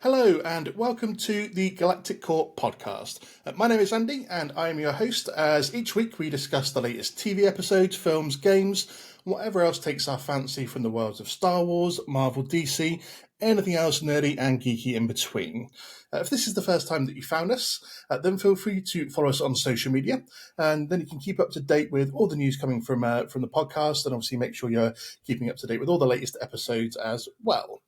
Hello and welcome to the Galactic Court podcast. My name is Andy and I am your host, as each week we discuss the latest TV episodes, films, games, whatever else takes our fancy from the worlds of Star Wars, Marvel, DC, anything else nerdy and geeky in between. If this is the first time that you found us, then feel free to follow us on social media, and then you can keep up to date with all the news coming from the podcast, and obviously make sure you're keeping up to date with all the latest episodes as well.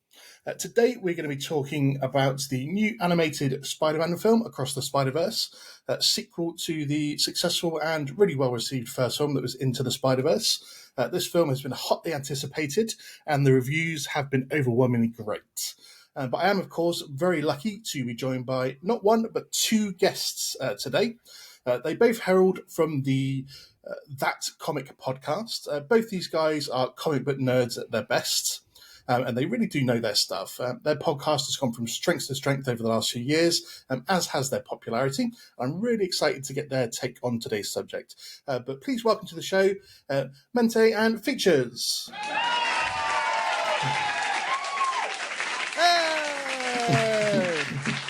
Today, we're going to be talking about the new animated Spiderman film, Across the Spiderverse, sequel to the successful and really well-received first film that was Into the Spiderverse. This film has been hotly anticipated, and the reviews have been overwhelmingly great. But I am, of course, very lucky to be joined by not one, but two guests today. They both herald from the That Comic podcast. Both these guys are comic book nerds at their best. And they really do know their stuff. Their podcast has gone from strength to strength over the last few years, as has their popularity. I'm really excited to get their take on today's subject. But please welcome to the show, Mendte and Features. Hey!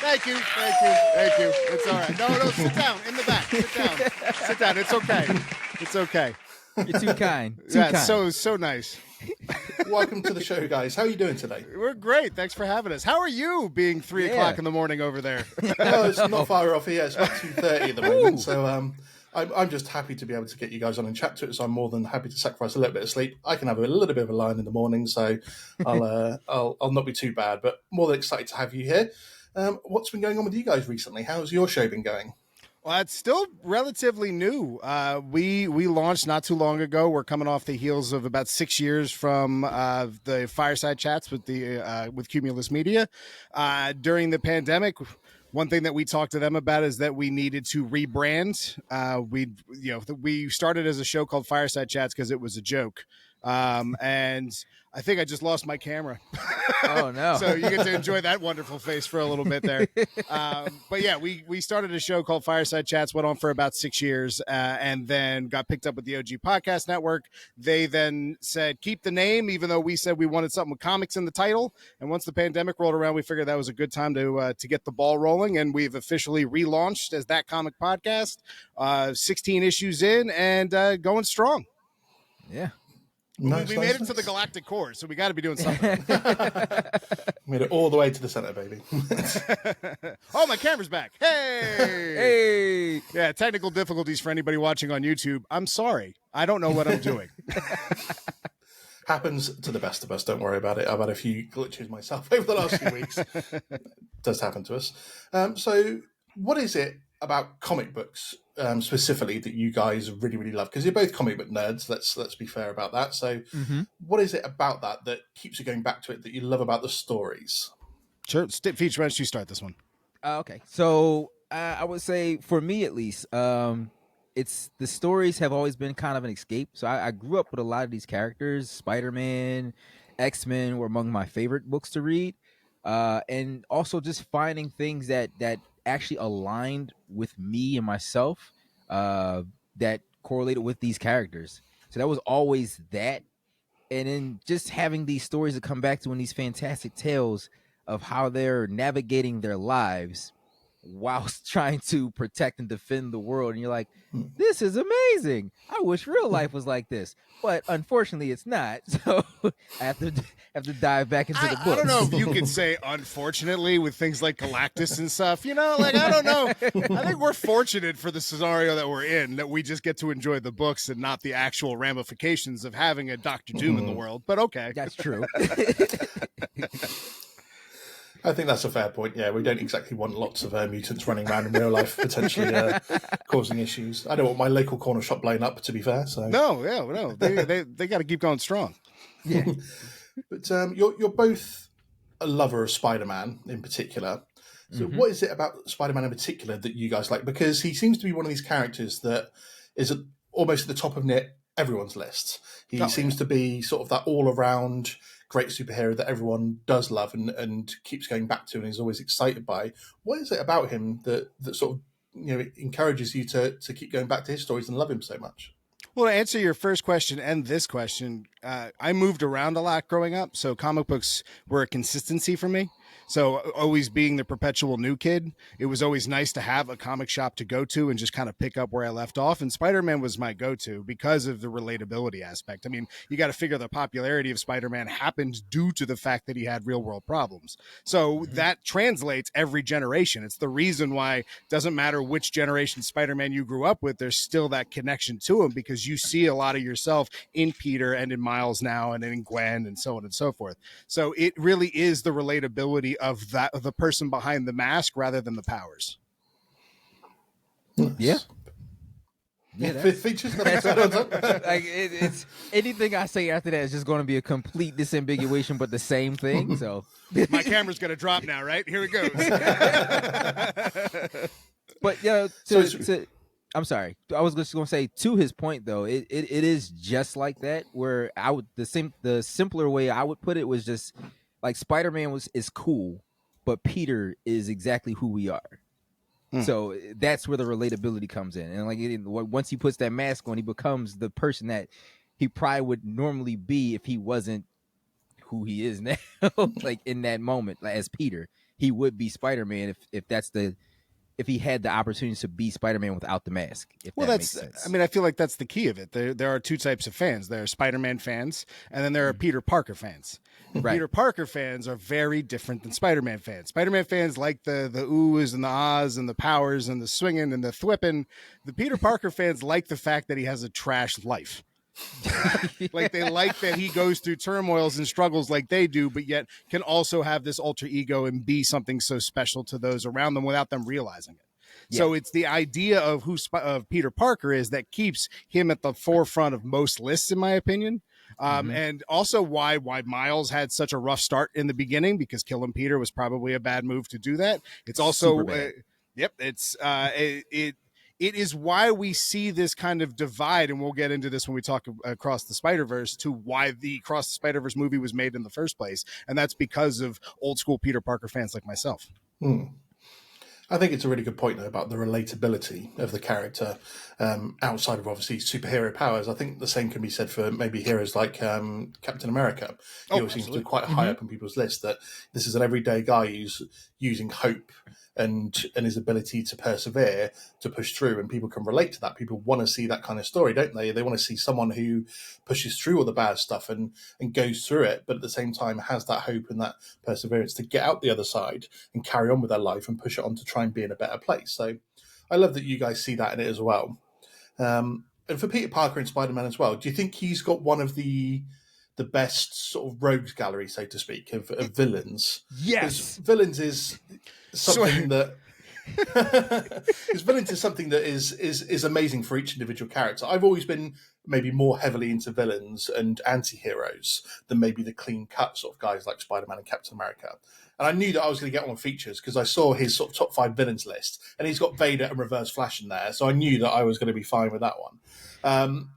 Thank you. It's all right. No, sit down in the back. Sit down. It's okay. You're too kind. So nice. Welcome to the show, guys. How are you doing today? We're great. Thanks for having us. How are you being 3 o'clock in the morning over there? No, it's not far off here. It's about 2:30 at the moment. So I'm just happy to be able to get you guys on and chat to it. So I'm more than happy to sacrifice a little bit of sleep. I can have a little bit of a line in the morning, so I'll not be too bad. But more than excited to have you here. What's been going on with you guys recently? How's your show been going? Well, it's still relatively new. We launched not too long ago. We're coming off the heels of about 6 years from the fireside chats with Cumulus Media. During the pandemic, one thing that we talked to them about is that we needed to rebrand. We started as a show called Fireside Chats because it was a joke. And I think I just lost my camera. Oh, no. So you get to enjoy that wonderful face for a little bit there. But yeah, we started a show called Fireside Chats, went on for about 6 years, and then got picked up with the OG Podcast Network. They then said, keep the name, even though we said we wanted something with comics in the title. And once the pandemic rolled around, we figured that was a good time to get the ball rolling. And we've officially relaunched as That Comic Podcast, 16 issues in and going strong. Yeah. We made it to the Galactic Core, so we got to be doing something. Made it all the way to the center, baby. Oh, my camera's back. Hey! Yeah, technical difficulties for anybody watching on YouTube. I'm sorry. I don't know what I'm doing. Happens to the best of us. Don't worry about it. I've had a few glitches myself over the last few weeks. It does happen to us. So what is it about comic books specifically that you guys really, really love? Because you're both comic book nerds. Let's be fair about that. So what is it about that keeps you going back to it, that you love about the stories? Sure. Feature, why don't you start this one? Okay. So I would say, for me at least, it's the stories have always been kind of an escape. So I grew up with a lot of these characters. Spider-Man, X-Men were among my favorite books to read. And also just finding things that actually aligned with me and myself, that correlated with these characters. So that was always that. And then just having these stories to come back to, and these fantastic tales of how they're navigating their lives whilst trying to protect and defend the world. And you're like, this is amazing. I wish real life was like this. But unfortunately, it's not. So I have to dive back into the books. I don't know if you can say unfortunately with things like Galactus and stuff. I don't know. I think we're fortunate for the scenario that we're in, that we just get to enjoy the books and not the actual ramifications of having a Doctor Doom in the world. But okay. That's true. I think that's a fair point. Yeah, we don't exactly want lots of mutants running around in real life, potentially causing issues. I don't want my local corner shop blowing up, to be fair. So no, they got to keep going strong. Yeah, but you're both a lover of Spider-Man in particular. So what is it about Spider-Man in particular that you guys like? Because he seems to be one of these characters that is almost at the top of everyone's list. He seems to be sort of that all-around great superhero that everyone does love and keeps going back to and is always excited by. What is it about him that sort of encourages you to keep going back to his stories and love him so much? Well, to answer your first question and this question, I moved around a lot growing up, so comic books were a consistency for me. So always being the perpetual new kid, it was always nice to have a comic shop to go to and just kind of pick up where I left off. And Spider-Man was my go-to because of the relatability aspect. I mean, you got to figure the popularity of Spider-Man happened due to the fact that he had real world problems. So that translates every generation. It's the reason why it doesn't matter which generation Spider-Man you grew up with, there's still that connection to him, because you see a lot of yourself in Peter and in Miles now and in Gwen and so on and so forth. So it really is the relatability of the person behind the mask rather than the powers. Yeah. Features. Like it's anything I say after that is just going to be a complete disambiguation, but the same thing. So my camera's going to drop now, right? Here it goes. But I'm sorry. I was just going to say, to his point though, it is just like that. Where the simpler way I would put it was just like Spider-Man is cool, but Peter is exactly who we are. So that's where the relatability comes in. And like once he puts that mask on, he becomes the person that he probably would normally be if he wasn't who he is now. Like in that moment, like as Peter, he would be Spider-Man if he had the opportunity to be Spider-Man without the mask. That makes sense. I mean, I feel like that's the key of it. There are two types of fans. There are Spider-Man fans, and then there are Peter Parker fans. Right. Peter Parker fans are very different than Spider-Man fans. Spider-Man fans like the oohs and the ahs and the powers and the swinging and the thwipping. The Peter Parker fans like the fact that he has a trash life. Like they like that he goes through turmoils and struggles like they do, but yet can also have this alter ego and be something so special to those around them without them realizing it. Yeah. So it's the idea of who Peter Parker is that keeps him at the forefront of most lists, in my opinion. And also why Miles had such a rough start in the beginning, because killing Peter was probably a bad move to do that. It's also, it is why we see this kind of divide, and we'll get into this when we talk Across the Spiderverse, to why the Across the Spiderverse movie was made in the first place. And that's because of old school Peter Parker fans like myself. I think it's a really good point, though, about the relatability of the character outside of, obviously, superhero powers. I think the same can be said for maybe heroes like Captain America. He always seems to be quite high up on people's list, that this is an everyday guy who's using hope and his ability to persevere, to push through, and people can relate to that. People want to see that kind of story, don't they? They want to see someone who pushes through all the bad stuff and goes through it, but at the same time has that hope and that perseverance to get out the other side and carry on with their life and push it on to try and be in a better place. So I love that you guys see that in it as well. And for Peter Parker and Spider-Man as well, do you think he's got one of the best sort of rogues gallery, so to speak, of villains? Yes. Villains is something that because villains is something that is amazing for each individual character. I've always been maybe more heavily into villains and anti-heroes than maybe the clean-cut sort of guys like Spider-Man and Captain America. And I knew that I was going to get on features because I saw his sort of top 5 villains list, and he's got Vader and Reverse Flash in there, so I knew that I was going to be fine with that one.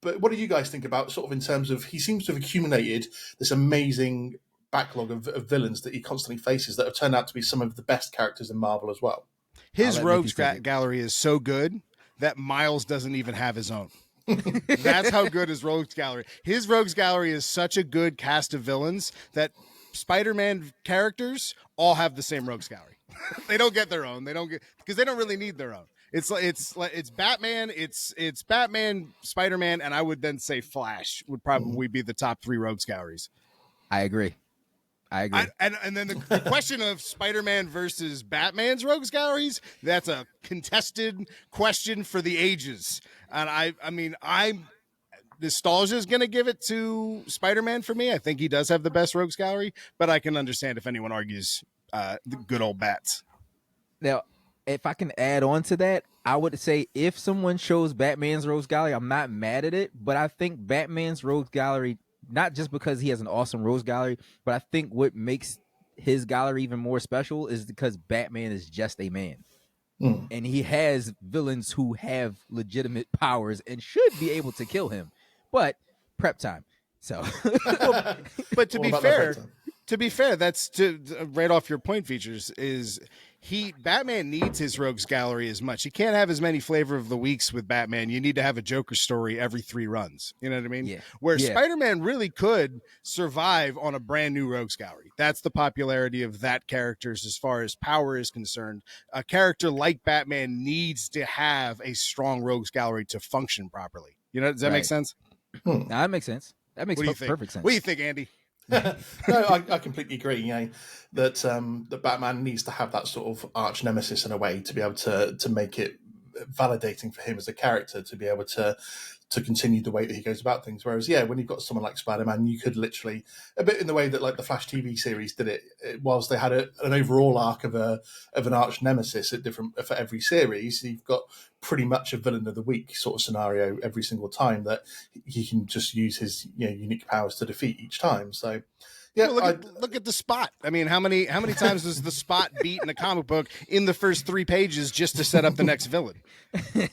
But what do you guys think about sort of in terms of, he seems to have accumulated this amazing backlog of villains that he constantly faces that have turned out to be some of the best characters in Marvel as well. His rogues gallery is so good that Miles doesn't even have his own. That's how good his rogues gallery. His rogues gallery is such a good cast of villains that Spider-Man characters all have the same rogues gallery. They don't get their own. They don't get, because they don't really need their own. It's Batman, it's Batman, Spider-Man, and I would then say Flash would probably be the top 3 rogues galleries. I agree. And then the question of Spider-Man versus Batman's rogues galleries, that's a contested question for the ages. And I mean, nostalgia is going to give it to Spider-Man for me. I think he does have the best rogues gallery, but I can understand if anyone argues the good old Bats. Now, if I can add on to that, I would say if someone shows Batman's rogues gallery, I'm not mad at it, but I think Batman's rogues gallery, not just because he has an awesome rogues gallery, but I think what makes his gallery even more special is because Batman is just a man. And he has villains who have legitimate powers and should be able to kill him. But prep time. So but to be fair, that's to right off your point, features, is Batman needs his rogues gallery as much. You can't have as many flavor of the weeks with Batman. You need to have a Joker story every 3 runs. You know what I mean? Yeah. Where Yeah. Spider-Man really could survive on a brand new rogues gallery. That's the popularity of that character's as far as power is concerned. A character like Batman needs to have a strong rogues gallery to function properly. You know, does that make sense? No, that makes sense. That makes perfect sense. What do you think, Andy? No, I completely agree. You know that that Batman needs to have that sort of arch nemesis in a way to be able to make it validating for him as a character to be able to continue the way that he goes about things. Whereas, yeah, when you've got someone like Spider-Man, you could literally, a bit in the way that like the Flash TV series did it, whilst they had an overall arc of an arch nemesis at different for every series, you've got pretty much a villain of the week sort of scenario every single time that he can just use his unique powers to defeat each time. So. Yeah, well, look at the Spot. I mean, how many times does the Spot beat in a comic book in the first 3 pages just to set up the next villain?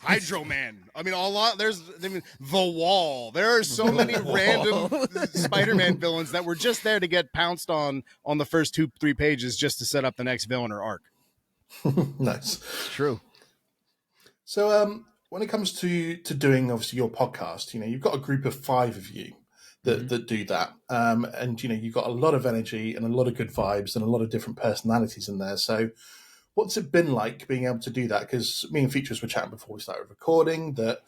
Hydro Man. I mean, the Wall. There are so many random Spider-Man villains that were just there to get pounced on the first 2-3 pages just to set up the next villain or arc. Nice. True. So, when it comes to doing obviously your podcast, you've got a group of 5 of you that do that. And, you've got a lot of energy and a lot of good vibes and a lot of different personalities in there. So what's it been like being able to do that? Because me and Features were chatting before we started recording that,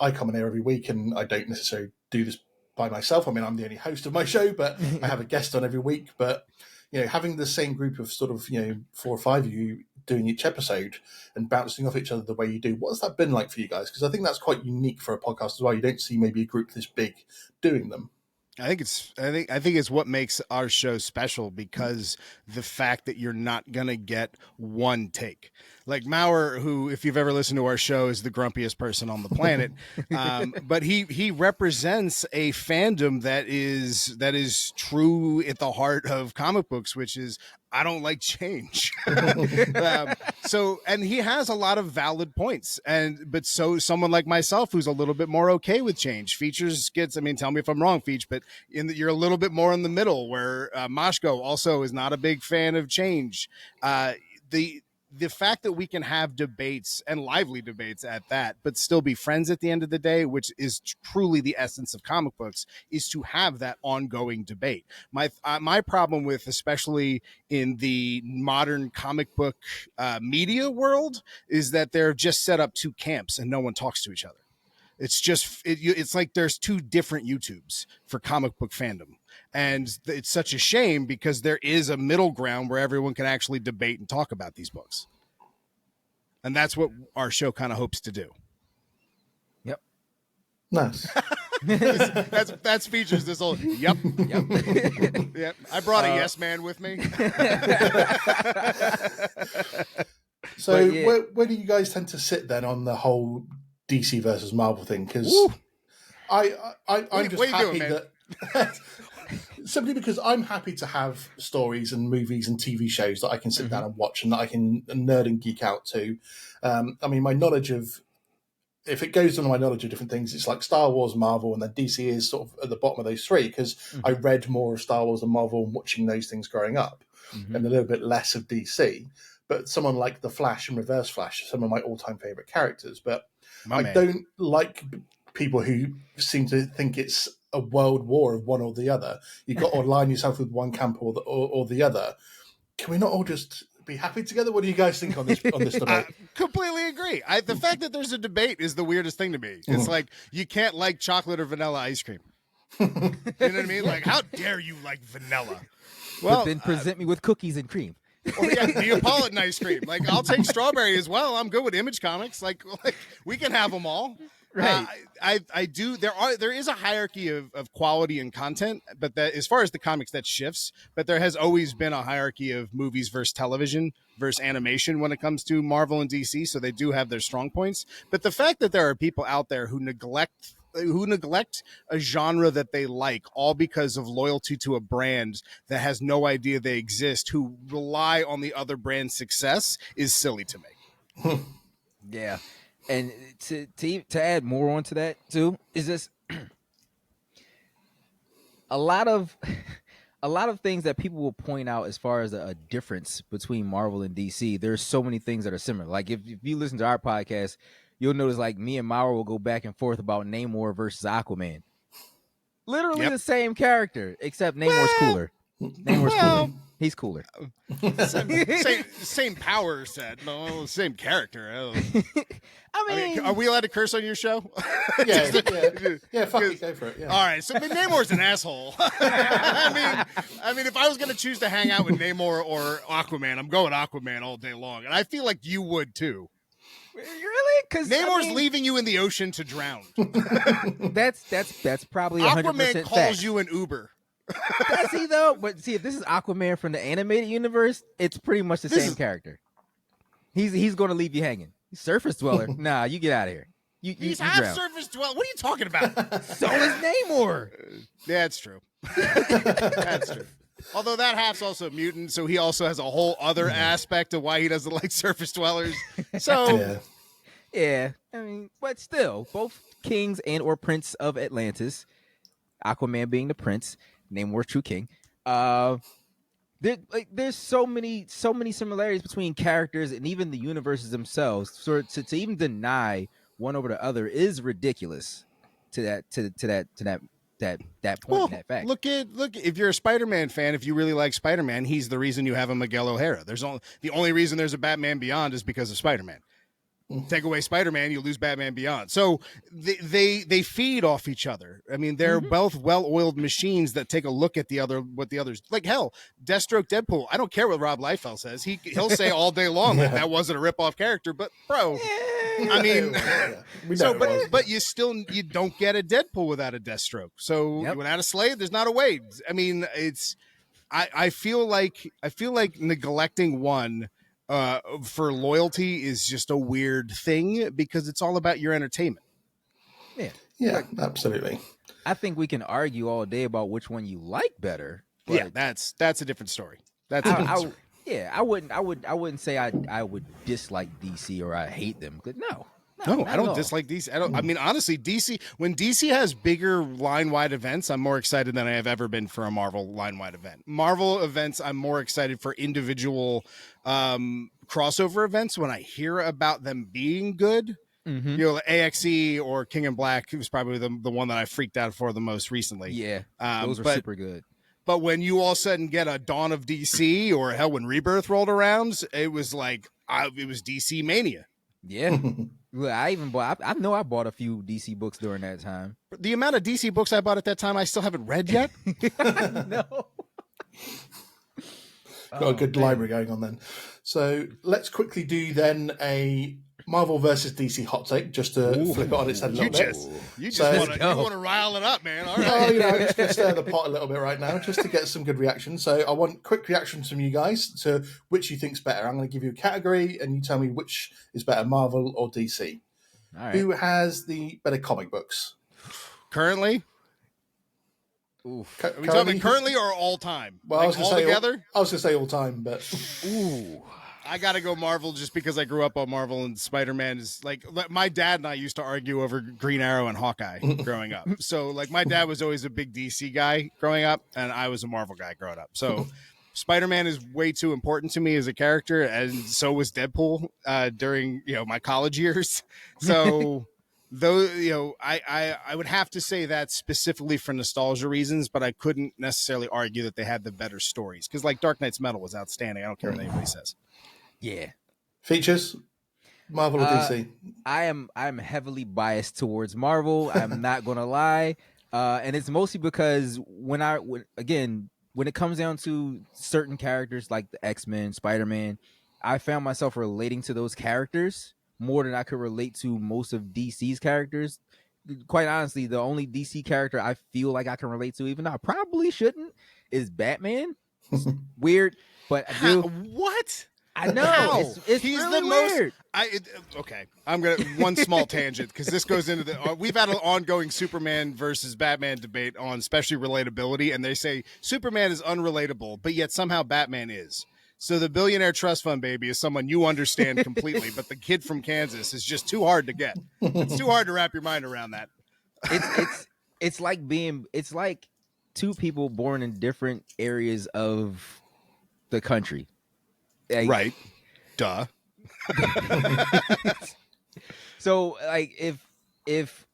I come on here every week and I don't necessarily do this by myself. I mean, I'm the only host of my show, but I have a guest on every week. But, having the same group of sort of, 4 or 5 of you doing each episode and bouncing off each other the way you do, what's that been like for you guys? Because I think that's quite unique for a podcast as well. You don't see maybe a group this big doing them. I think it's what makes our show special, because the fact that you're not gonna get one take. Like Maurer, who, if you've ever listened to our show, is the grumpiest person on the planet, but he represents a fandom that is true at the heart of comic books, which is, I don't like change. And he has a lot of valid points. But someone like myself, who's a little bit more okay with change, Features gets, tell me if I'm wrong, Feach, but you're a little bit more in the middle, where Mashko also is not a big fan of change. The fact that we can have debates, and lively debates at that, but still be friends at the end of the day, which is truly the essence of comic books, is to have that ongoing debate. My problem with, especially in the modern comic book media world, is that they're just set up 2 camps and no one talks to each other. It's just, it's like there's 2 different YouTubes for comic book fandom. And it's such a shame, because there is a middle ground where everyone can actually debate and talk about these books. And that's what our show kind of hopes to do. Yep. Nice. that's Features. This whole yep. Yep. I brought a yes man with me. So where do you guys tend to sit then on the whole DC versus Marvel thing? Because I'm just happy that simply because I'm happy to have stories and movies and TV shows that I can sit down and watch and that I can nerd and geek out to. My knowledge of, if it goes on my knowledge of different things, it's like Star Wars, Marvel, and then DC is sort of at the bottom of those 3, because I read more of Star Wars and Marvel and watching those things growing up, and a little bit less of DC. But someone like The Flash and Reverse Flash are some of my all-time favorite characters. But don't like people who seem to think it's a world war of one or the other. You've got to align yourself with one camp or the other. Can we not all just be happy together? What do you guys think on this debate? I completely agree. The fact that there's a debate is the weirdest thing to me. It's like, you can't like chocolate or vanilla ice cream. You know what I mean? Like, how dare you like vanilla? Well, but then present me with cookies and cream. Or Neapolitan ice cream. Like, I'll take strawberry as well. I'm good with Image Comics. Like we can have them all. Right. I do. There is a hierarchy of quality and content, but that, as far as the comics, that shifts. But there has always been a hierarchy of movies versus television versus animation when it comes to Marvel and DC. So they do have their strong points. But the fact that there are people out there who neglect a genre that they like, all because of loyalty to a brand that has no idea they exist, who rely on the other brand's success, is silly to me. Yeah. And to add more onto that too, is this a lot of a lot of things that people will point out as far as a difference between Marvel and DC. There's so many things that are similar. Like if you listen to our podcast, you'll notice like me and Mauro will go back and forth about Namor versus Aquaman. Literally the same character, except Namor's cooler. Namor's cooler. He's cooler. Same power set. No, same character. I mean, are we allowed to curse on your show? Yeah, fuck it, go for it. Yeah. All right, so Namor's an asshole. I mean, if I was going to choose to hang out with Namor or Aquaman, I'm going Aquaman all day long, and I feel like you would too. Really? Because Namor's leaving you in the ocean to drown. That's probably 100% Aquaman calls you an Uber. Does he though? But see, if this is Aquaman from the animated universe, it's pretty much the same character. He's going to leave you hanging. Surface dweller. Nah, you get out of here. He's half surface dweller. What are you talking about? So is Namor. Yeah, that's true. That's true. Although that half's also a mutant, so he also has a whole other aspect of why he doesn't like surface dwellers. So, yeah. I mean, but still, both kings and or prince of Atlantis. Aquaman being the prince, Namor true king. There's so many similarities between characters and even the universes themselves. So to even deny one over the other is ridiculous. To that point, that fact. Look, if you're a Spider-Man fan, if you really like Spider-Man, he's the reason you have a Miguel O'Hara. The only reason there's a Batman Beyond is because of Spider-Man. Take away Spider-Man, you lose Batman Beyond. So they feed off each other. I mean, they're both well-oiled machines that take a look at what the others like. Hell, Deathstroke, Deadpool. I don't care what Rob Liefeld says. He'll say all day long that wasn't a rip-off character. But bro, I mean, but you don't get a Deadpool without a Deathstroke. So without a Slade, there's not a Wade. I mean, I feel like neglecting one for loyalty is just a weird thing because it's all about your entertainment. Yeah, absolutely. I think we can argue all day about which one you like better. Yeah, that's a different story. That's a different story. Yeah, I wouldn't say I would dislike DC or I hate them. No, I don't dislike DC. I mean, honestly, DC, when DC has bigger line-wide events, I'm more excited than I have ever been for a Marvel line-wide event. Marvel events, I'm more excited for individual crossover events when I hear about them being good. You know, AXE or King in Black was probably the one that I freaked out for the most recently. Yeah, those were super good. But when you all of a sudden get a Dawn of DC or hell, when Rebirth rolled around, it was like, it was DC Mania. Yeah. I know I bought a few DC books during that time. The amount of DC books I bought at that time, I still haven't read yet. No. Got a good library going on then. So let's quickly do then a Marvel versus DC hot take, just to flip it on its head a little bit. You just want to rile it up, man. All right. Oh, just going to stir the pot a little bit right now, just to get some good reaction. So I want quick reactions from you guys to which you think's better. I'm going to give you a category, and you tell me which is better, Marvel or DC. All right. Who has the better comic books? Currently? Oof. Are we talking currently or all time? Well, like I was going to say all time, but ooh. I got to go Marvel just because I grew up on Marvel, and Spider-Man is like my dad and I used to argue over Green Arrow and Hawkeye growing up. So like my dad was always a big DC guy growing up, and I was a Marvel guy growing up. So Spider-Man is way too important to me as a character, and so was Deadpool during my college years. So though I would have to say that specifically for nostalgia reasons, but I couldn't necessarily argue that they had the better stories because like Dark Knight's Metal was outstanding. I don't care what anybody says. Yeah. Features? Marvel or DC? I'm heavily biased towards Marvel. I'm not gonna lie. And it's mostly because when it comes down to certain characters like the X-Men, Spider-Man, I found myself relating to those characters more than I could relate to most of DC's characters. Quite honestly, the only DC character I feel like I can relate to, even though I probably shouldn't, is Batman. It's weird, but I do. What? I know. It's He's really the weird. Okay, I'm gonna one small tangent because this goes into the. We've had an ongoing Superman versus Batman debate on especially relatability, and they say Superman is unrelatable, but yet somehow Batman is. So the billionaire trust fund baby is someone you understand completely, but the kid from Kansas is just too hard to get. It's too hard to wrap your mind around that. It's like two people born in different areas of the country. Like, Right. Duh. So like if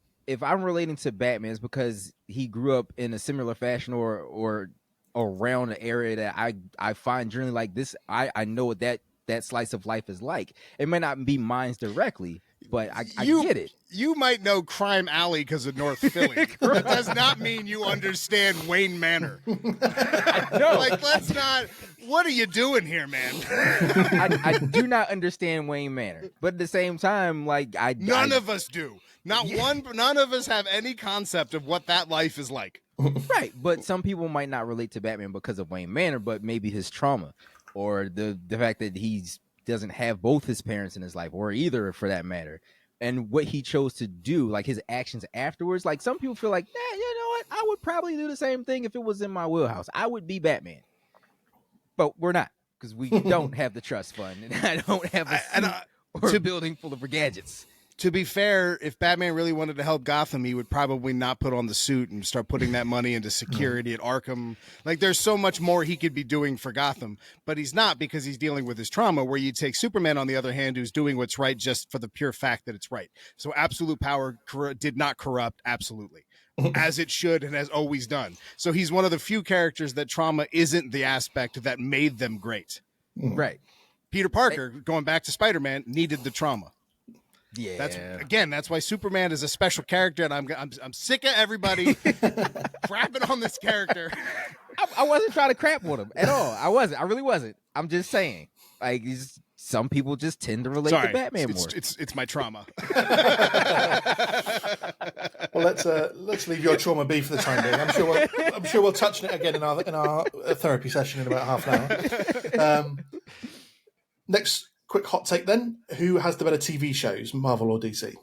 I'm relating to Batman, it's because he grew up in a similar fashion or around the area that I find generally like this. I know what that slice of life is like. It may not be mine directly, but I get it. You might know Crime Alley because of North Philly. That does not mean you understand Wayne Manor. No, Like, let's not. What are you doing here, man? I do not understand Wayne Manor, but at the same time, like None of us do. None of us have any concept of what that life is like. Right, but some people might not relate to Batman because of Wayne Manor, but maybe his trauma or the fact that he doesn't have both his parents in his life, or either for that matter, and what he chose to do, like his actions afterwards. Like some people feel like, you know what? I would probably do the same thing if it was in my wheelhouse. I would be Batman, but we're not because we don't have the trust fund, and I don't have a suit or a building full of gadgets. To be fair, if Batman really wanted to help Gotham, he would probably not put on the suit and start putting that money into security at Arkham. Like, there's so much more he could be doing for Gotham, but he's not because he's dealing with his trauma, where you take Superman, on the other hand, who's doing what's right just for the pure fact that it's right. So absolute power did not corrupt, absolutely, as it should and has always done. So he's one of the few characters that trauma isn't the aspect that made them great. Right. Peter Parker, going back to Spider-Man, needed the trauma. Yeah. That's why Superman is a special character, and I'm sick of everybody crapping on this character. I wasn't trying to crap with him at all. I wasn't. I really wasn't. I'm just saying, like, some people just tend to relate to Batman more. It's my trauma. Well, let's leave your trauma be for the time being. I'm sure we'll touch on it again in our therapy session in about half an hour. Next quick hot take then: who has the better TV shows, Marvel or DC?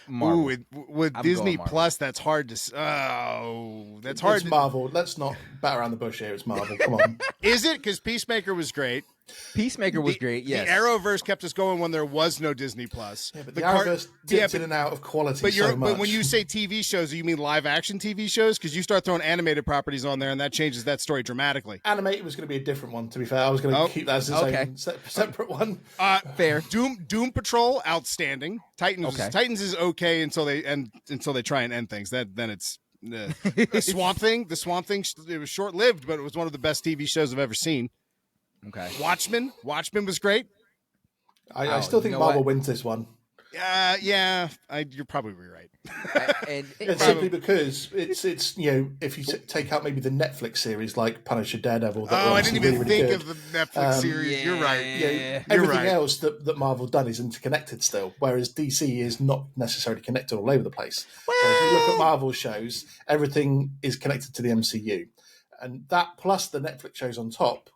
Marvel. Ooh, with Disney Plus, that's hard to. That's hard. It's Marvel. Let's not bat around the bush here. It's Marvel. Come on. Is it? Because Peacemaker was great. Peacemaker was great. Yes. The Arrowverse kept us going when there was no Disney Plus. Yeah, but the Arrowverse dipped in and out of quality so much. But when you say TV shows, you mean live action TV shows? Because you start throwing animated properties on there, and that changes that story dramatically. Animated was going to be a different one. To be fair, I was going to keep that as its own separate one. Fair. Doom Patrol, outstanding. Titans is okay until they try and end things. Then it's Swamp Thing. The Swamp Thing. It was short lived, but it was one of the best TV shows I've ever seen. Okay. Watchmen was great. I still think Marvel wins this one. Yeah, you're probably right. And it's simply because it's if you take out maybe the Netflix series like Punisher, Daredevil. I didn't even think of the Netflix series. Yeah, you're right. Everything else that Marvel done is interconnected still, whereas DC is not necessarily connected all over the place. Whereas if you look at Marvel shows, everything is connected to the MCU, and that plus the Netflix shows on top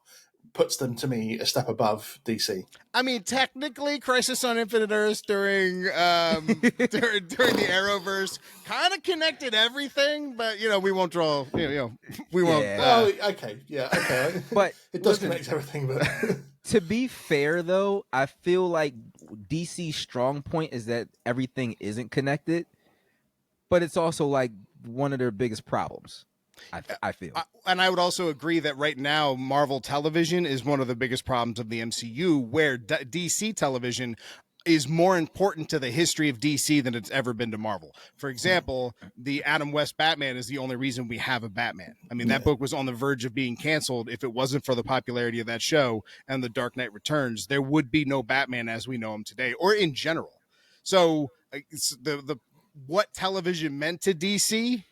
puts them, to me, a step above DC. I mean, technically, Crisis on Infinite Earths during during the Arrowverse kind of connected everything, but we won't draw. We won't. Okay. But it does connect everything. But to be fair, though, I feel like DC's strong point is that everything isn't connected, but it's also like one of their biggest problems. I feel. And I would also agree that right now, Marvel television is one of the biggest problems of the MCU, where DC television is more important to the history of DC than it's ever been to Marvel. For example, the Adam West Batman is the only reason we have a Batman. I mean, that book was on the verge of being canceled. If it wasn't for the popularity of that show and The Dark Knight Returns, there would be no Batman as we know him today, or in general. So what television meant to DC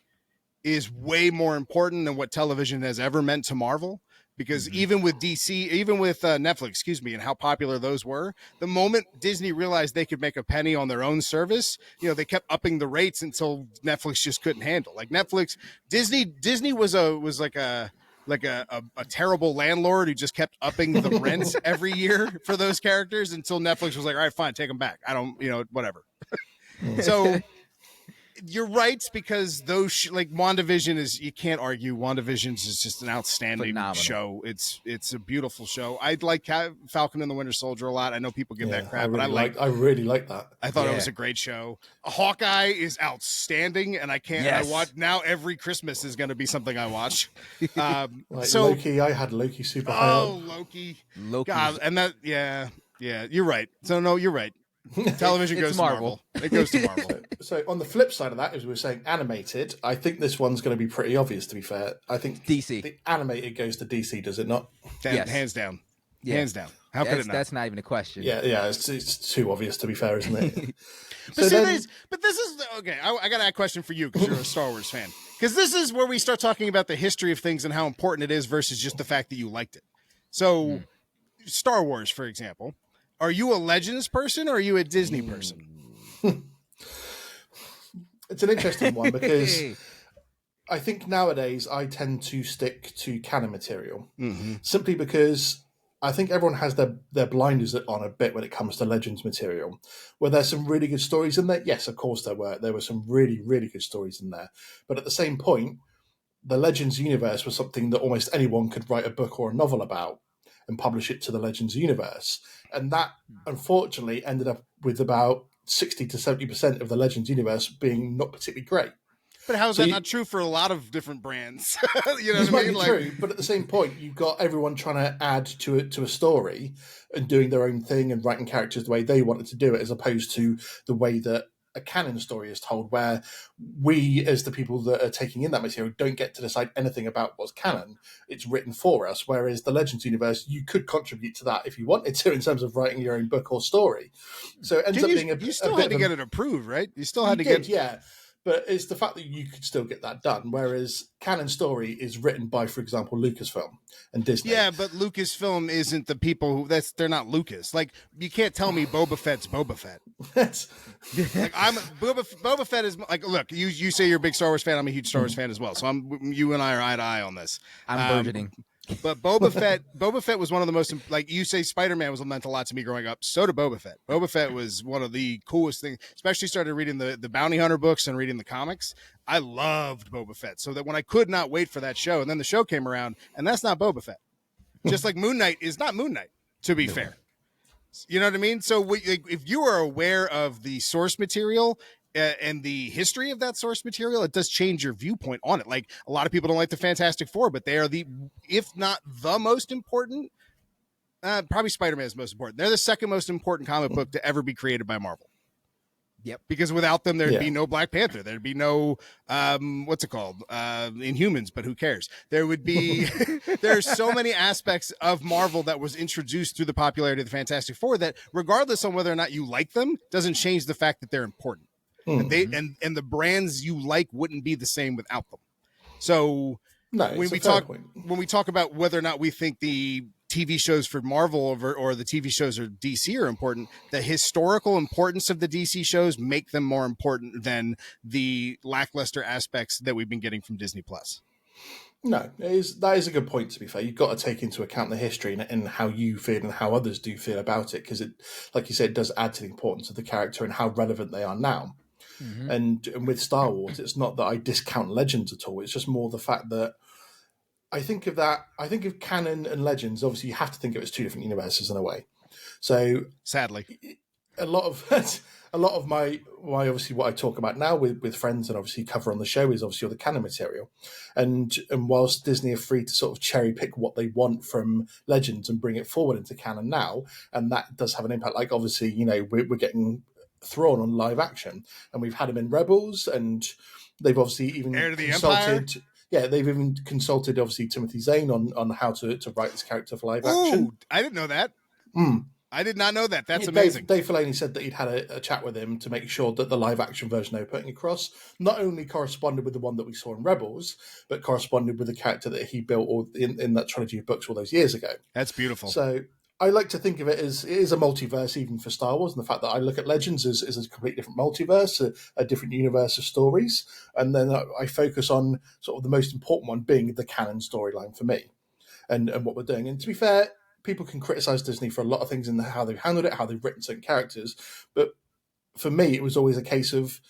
is way more important than what television has ever meant to Marvel, because even with Netflix, and how popular those were, the moment Disney realized they could make a penny on their own service, they kept upping the rates until Netflix just couldn't handle. Like Disney was like a terrible landlord who just kept upping the rents every year for those characters until Netflix was like, all right, fine, take them back. I don't, whatever. So You're right, because those like WandaVision is, you can't argue. WandaVision is just an outstanding Phenomenal show. It's a beautiful show. I like Falcon and the Winter Soldier a lot. I know people give that crap, but I really like that. I thought it was a great show. Hawkeye is outstanding, and I can't. Yes. I watch now. Every Christmas is going to be something I watch. So Loki, I had Loki super high up. Loki, Loki, God, and that, yeah, you're right. So no, you're right. Television goes to Marvel. It goes to Marvel. So on the flip side of that, as we were saying, animated, I think this one's going to be pretty obvious, to be fair. I think DC. The animated goes to DC, does it not? Yes. Hands down. Yeah. Hands down. How could it not? That's not even a question. Yeah, it's too obvious, to be fair, isn't it? But this is okay. I got a question for you, because you're a Star Wars fan. Because this is where we start talking about the history of things and how important it is versus just the fact that you liked it. So, Star Wars, for example, are you a Legends person or are you a Disney person? It's an interesting one, because I think nowadays I tend to stick to canon material, simply because I think everyone has their blinders on a bit when it comes to Legends material. Where there's some really good stories in there, yes, of course there were some really, really good stories in there. But at the same point, the Legends universe was something that almost anyone could write a book or a novel about and publish it to the Legends universe. And that, unfortunately, ended up with about 60 to 70% of the Legends universe being not particularly great. But how is that not true for a lot of different brands? You know what I mean? Like, true, but at the same point, you've got everyone trying to add to a story and doing their own thing and writing characters the way they wanted to do it, as opposed to the way that a canon story is told, where we, as the people that are taking in that material, don't get to decide anything about what's canon. It's written for us, whereas the Legends universe, you could contribute to that if you wanted to, in terms of writing your own book or story. So it ends up being you still had to get it approved, right? You still had to get... Yeah. But it's the fact that you could still get that done, whereas canon story is written by, for example, Lucasfilm and Disney. Yeah, but Lucasfilm isn't the people who... they're not Lucas. Like, you can't tell me Boba Fett's Boba Fett. Like, Boba Fett is... Like, look, you say you're a big Star Wars fan. I'm a huge Star Wars fan as well. So you and I are eye to eye on this. I'm burgeoning. But Boba Fett was one of the most, like you say, Spider-Man meant a lot to me growing up. So did Boba Fett. Boba Fett was one of the coolest things, especially started reading the Bounty Hunter books and reading the comics. I loved Boba Fett, so that when I could not wait for that show, and then the show came around, and that's not Boba Fett. Just like Moon Knight is not Moon Knight, to be fair. You know what I mean? So if you are aware of the source material and the history of that source material, it does change your viewpoint on it. Like, a lot of people don't like the Fantastic Four, but they are if not the most important, probably Spider-Man is most important. They're the second most important comic book to ever be created by Marvel. Yep. Because without them, there'd be no Black Panther. There'd be no, what's it called? Inhumans, but who cares? There would be, there's so many aspects of Marvel that was introduced through the popularity of the Fantastic Four that, regardless on whether or not you like them, doesn't change the fact that they're important. And the brands you like wouldn't be the same without them. So when we talk about whether or not we think the TV shows for Marvel or the TV shows or DC are important, the historical importance of the DC shows make them more important than the lackluster aspects that we've been getting from Disney Plus. No, that is a good point, to be fair. You've got to take into account the history and how you feel and how others do feel about it, because it, like you said, does add to the importance of the character and how relevant they are now. And with Star Wars, it's not that I discount Legends at all. It's just more the fact that I think of canon and Legends. Obviously, you have to think of it as two different universes in a way. So sadly, a lot of my obviously what I talk about now with friends and obviously cover on the show is obviously all the canon material. And whilst Disney are free to sort of cherry pick what they want from Legends and bring it forward into canon now, and that does have an impact. Like, obviously, we're getting Thrawn on live action, and we've had him in Rebels, and they've obviously even consulted. Yeah, they've even consulted obviously Timothy Zahn on how to write this character for live action. I didn't know that. I did not know that. That's amazing. Dave Filoni said that he'd had a chat with him to make sure that the live action version they were putting across not only corresponded with the one that we saw in Rebels, but corresponded with the character that he built in that trilogy of books all those years ago. That's beautiful. So I like to think of it as it is a multiverse even for Star Wars, and the fact that I look at Legends as a completely different multiverse, a different universe of stories, and then I focus on sort of the most important one being the canon storyline for me and what we're doing. And to be fair, people can criticize Disney for a lot of things in how they've handled it, how they've written certain characters, but for me, it was always a case of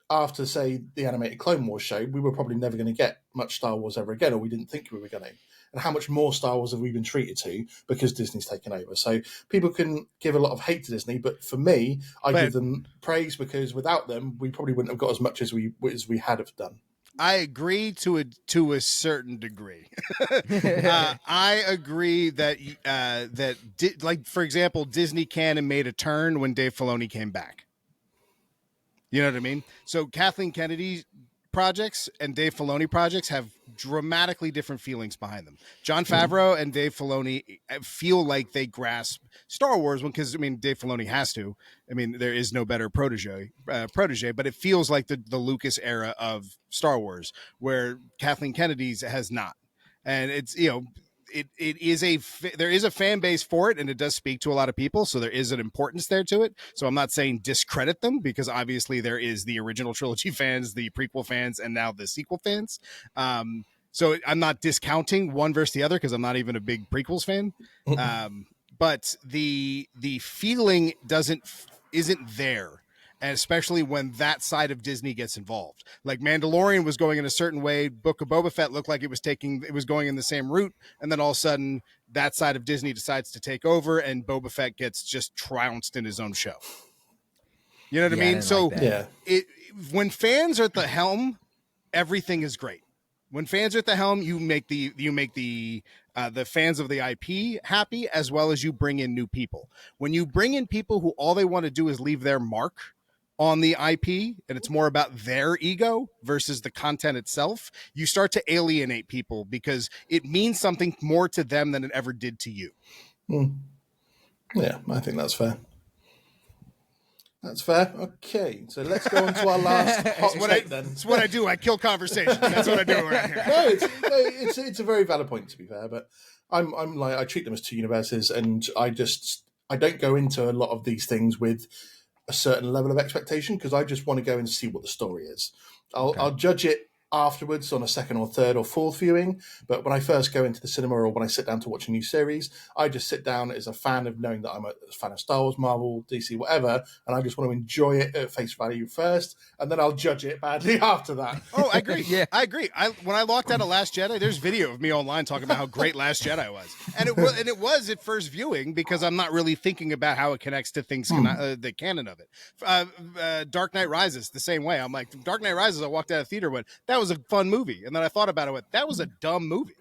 after, say, the animated Clone Wars show, we were probably never going to get much Star Wars ever again, or we didn't think we were going to. And how much more Star Wars have we been treated to because Disney's taken over? So people can give a lot of hate to Disney, but for me, I give them praise, because without them, we probably wouldn't have got as much as we had have done. I agree to a certain degree. I agree that like, for example, Disney can and made a turn when Dave Filoni came back. You know what I mean? So Kathleen Kennedy projects and Dave Filoni projects have dramatically different feelings behind them. Jon Favreau and Dave Filoni feel like they grasp Star Wars, because, I mean, Dave Filoni has to. I mean, there is no better protege, but it feels like the Lucas era of Star Wars, where Kathleen Kennedy's has not. And it's, you know, there is a fan base for it, and it does speak to a lot of people, so there is an importance there to it. So I'm not saying discredit them, because obviously there is the original trilogy fans, the prequel fans, and now the sequel fans. So I'm not discounting one versus the other, because I'm not even a big prequels fan. But the feeling isn't there. And especially when that side of Disney gets involved. Like, Mandalorian was going in a certain way. Book of Boba Fett looked like it was going in the same route. And then all of a sudden, that side of Disney decides to take over, and Boba Fett gets just trounced in his own show. You know what I mean? So when fans are at the helm, everything is great. When fans are at the helm, you make the fans of the IP happy, as well as you bring in new people. When you bring in people who all they want to do is leave their mark on the IP, and it's more about their ego versus the content itself, you start to alienate people, because it means something more to them than it ever did to you. Yeah, I think that's fair. That's fair. Okay, so let's go on to our last hot take then. It's what I do. I kill conversation. That's what I do around here. It's a very valid point, to be fair, but I'm like, I treat them as two universes, and I don't go into a lot of these things with a certain level of expectation, because I just want to go and see what the story is. I'll judge it afterwards on a second or third or fourth viewing, but when I first go into the cinema, or when I sit down to watch a new series, I just sit down as a fan of knowing that I'm a fan of Star Wars, Marvel, DC, whatever, and I just want to enjoy it at face value first, and then I'll judge it badly after that. Oh, I agree. Yeah, I agree. When I walked out of Last Jedi, there's video of me online talking about how great Last Jedi was, and it was at first viewing, because I'm not really thinking about how it connects to things, the canon of it. Dark Knight Rises, the same way. I'm like, Dark Knight Rises, I walked out of the theater with, that was a fun movie, and then I thought about it, that was a dumb movie.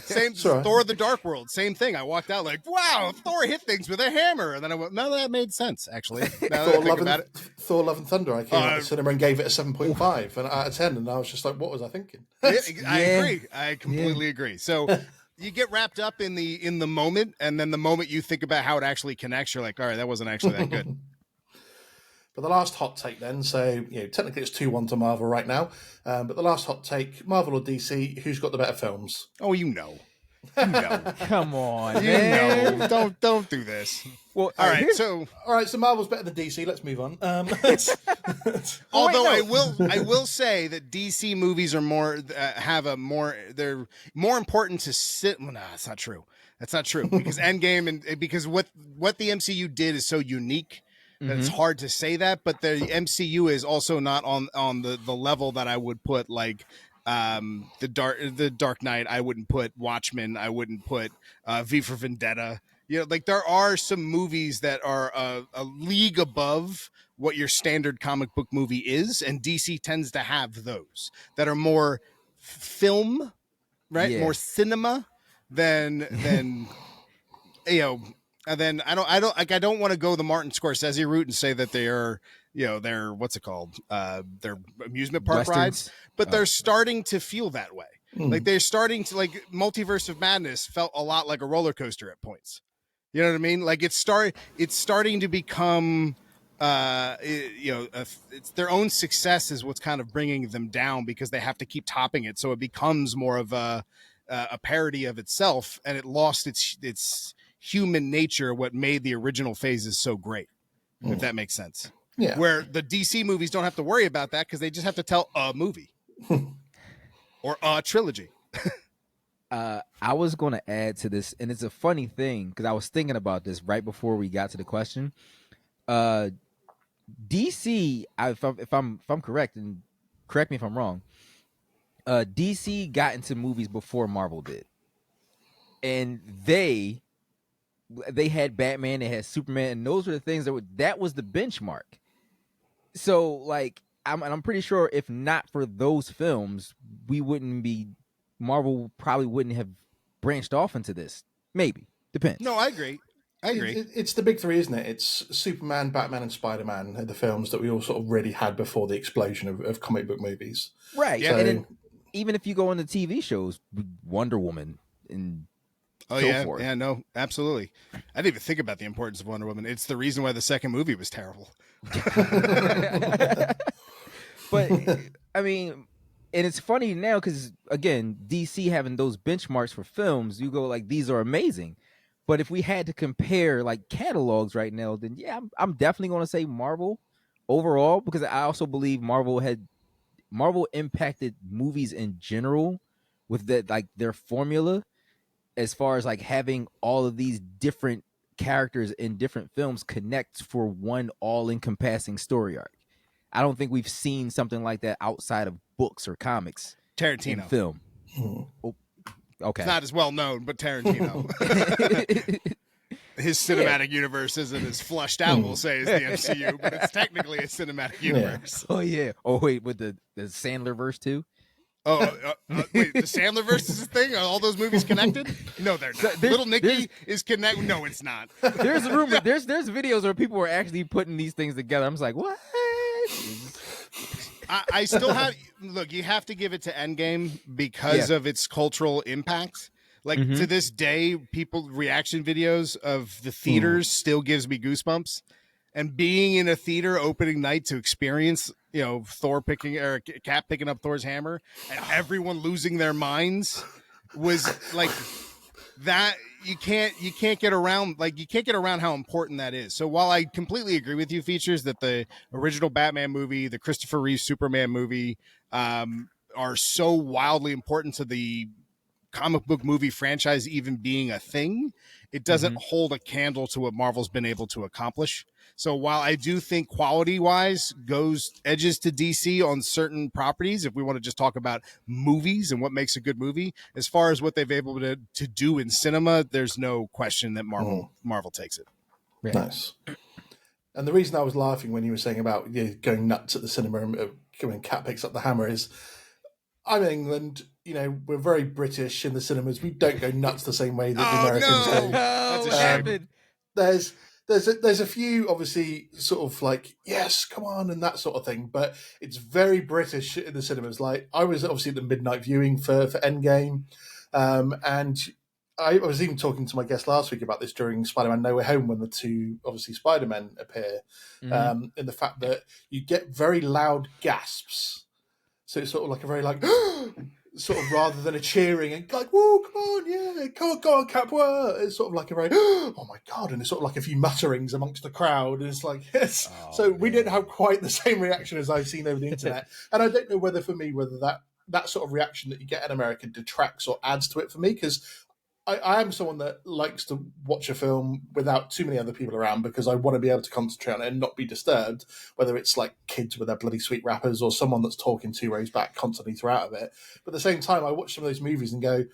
Same. Thor: The Dark World, same thing. I walked out like, wow, Thor hit things with a hammer, and then I went, no, that made sense, actually. Thor: Love and Thunder, I came out of the cinema and gave it a 7.5 and out of 10, and I was just like, what was I thinking? I agree. I completely agree. So you get wrapped up in the moment, and then the moment you think about how it actually connects, you're like, all right, that wasn't actually that good. But the last hot take then, so technically it's 2-1 to Marvel right now, but the last hot take, Marvel or DC, who's got the better films? Oh, you know. Come on, man. Don't do this. Well, all right, so Marvel's better than DC. Let's move on. Although I will say that DC movies are they're more important to sit. Well, no, that's not true. That's not true, because Endgame and because what the MCU did is so unique. that it's hard to say that, but the MCU is also not on the level that I would put like the Dark Knight. I wouldn't put Watchmen. I wouldn't put V for Vendetta. You know, like there are some movies that are a league above what your standard comic book movie is, and DC tends to have those that are more film, right? Yeah. More cinema than you know. And then I don't want to go the Martin Scorsese route and say that they are, you know, they're what's it called? They're amusement park Westerns. Rides, but they're starting to feel that way. Like they're starting to, like Multiverse of Madness felt a lot like a roller coaster at points. You know what I mean? Like it's starting to become, it's their own success is what's kind of bringing them down because they have to keep topping it. So it becomes more of a parody of itself, and it lost its human nature, what made the original phases so great, if that makes sense. Yeah. Where the DC movies don't have to worry about that because they just have to tell a movie or a trilogy. I was going to add to this, and it's a funny thing because I was thinking about this right before we got to the question. DC, if I'm correct, and correct me if I'm wrong, DC got into movies before Marvel did, and they had Batman, they had Superman, and those were the things that was the benchmark. So like I'm pretty sure if not for those films, Marvel probably wouldn't have branched off into this. Maybe. Depends. No, I agree. It's the big three, isn't it? It's Superman, Batman, and Spider-Man are the films that we all sort of really had before the explosion of comic book movies. Right. Yeah. And then, even if you go into TV shows, Wonder Woman and so forth. Yeah, no, absolutely. I didn't even think about the importance of Wonder Woman. It's the reason why the second movie was terrible. But, I mean, and it's funny now because, again, DC having those benchmarks for films, you go like, these are amazing. But if we had to compare like catalogs right now, then yeah, I'm definitely going to say Marvel overall, because I also believe Marvel impacted movies in general with that, like their formula, as far as like having all of these different characters in different films connect for one all-encompassing story arc. I don't think we've seen something like that outside of books or comics. Tarantino in film. Oh, okay, it's not as well known, but Tarantino. His cinematic universe isn't as flushed out, we'll say, as the MCU, but it's technically a cinematic universe. Oh yeah. Oh wait, with the Sandler verse too. Wait, the Sandler verse is a thing? Are all those movies connected? No, they're not. Little Nicky is connected. No, it's not. There's a rumor. There's videos where people are actually putting these things together. I'm just like, what? I still have. Look, you have to give it to Endgame because of its cultural impact. Like to this day, people reaction videos of the theaters still gives me goosebumps. And being in a theater opening night to experience, Thor Cap picking up Thor's hammer, and everyone losing their minds was like that. You can't get around. Like, you can't get around how important that is. So while I completely agree with you, Features, that the original Batman movie, the Christopher Reeve Superman movie, are so wildly important to the comic book movie franchise even being a thing, it doesn't hold a candle to what Marvel's been able to accomplish. So while I do think quality wise edges to DC on certain properties, if we want to just talk about movies and what makes a good movie, as far as what they've been able to do in cinema, there's no question that Marvel takes it. Yeah. Nice. And the reason I was laughing when you were saying about going nuts at the cinema when Cat picks up the hammer is, I'm in England, we're very British in the cinemas. We don't go nuts the same way that the Americans do. That's a shame. There's a few, obviously, sort of like, yes, come on, and that sort of thing, but it's very British in the cinemas. Like, I was obviously at the midnight viewing for Endgame, and I was even talking to my guest last week about this during Spider-Man No Way Home, when the two, obviously, Spider-Men appear, in the fact that you get very loud gasps. So it's sort of like a very like, sort of, rather than a cheering and like, whoa, come on, yeah, go on, Cap, whoa. It's sort of like a very, oh my God. And it's sort of like a few mutterings amongst the crowd. And it's like, yes. We didn't have quite the same reaction as I've seen over the internet. And I don't know whether that sort of reaction that you get in America detracts or adds to it for me, because I am someone that likes to watch a film without too many other people around, because I want to be able to concentrate on it and not be disturbed, whether it's like kids with their bloody sweet wrappers or someone that's talking 2 rows back constantly throughout of it. But at the same time, I watch some of those movies and go,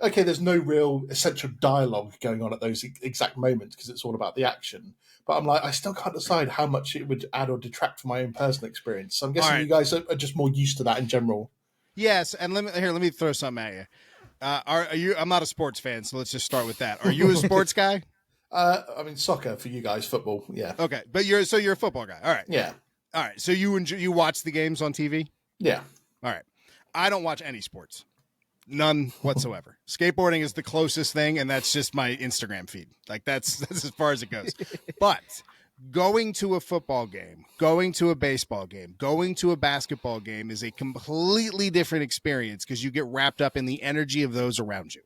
okay, there's no real essential dialogue going on at those exact moments because it's all about the action. But I'm like, I still can't decide how much it would add or detract from my own personal experience. So I'm guessing you guys are just more used to that in general. Yes, and let me throw something at you. Are you? I'm not a sports fan, so let's just start with that. Are you a sports guy? I mean, soccer for you guys, football, yeah. Okay, but you're a football guy. All right. Yeah. All right. So you watch the games on TV? Yeah. All right. I don't watch any sports, none whatsoever. Skateboarding is the closest thing, and that's just my Instagram feed. Like that's as far as it goes. But going to a football game, going to a baseball game, going to a basketball game is a completely different experience because you get wrapped up in the energy of those around you.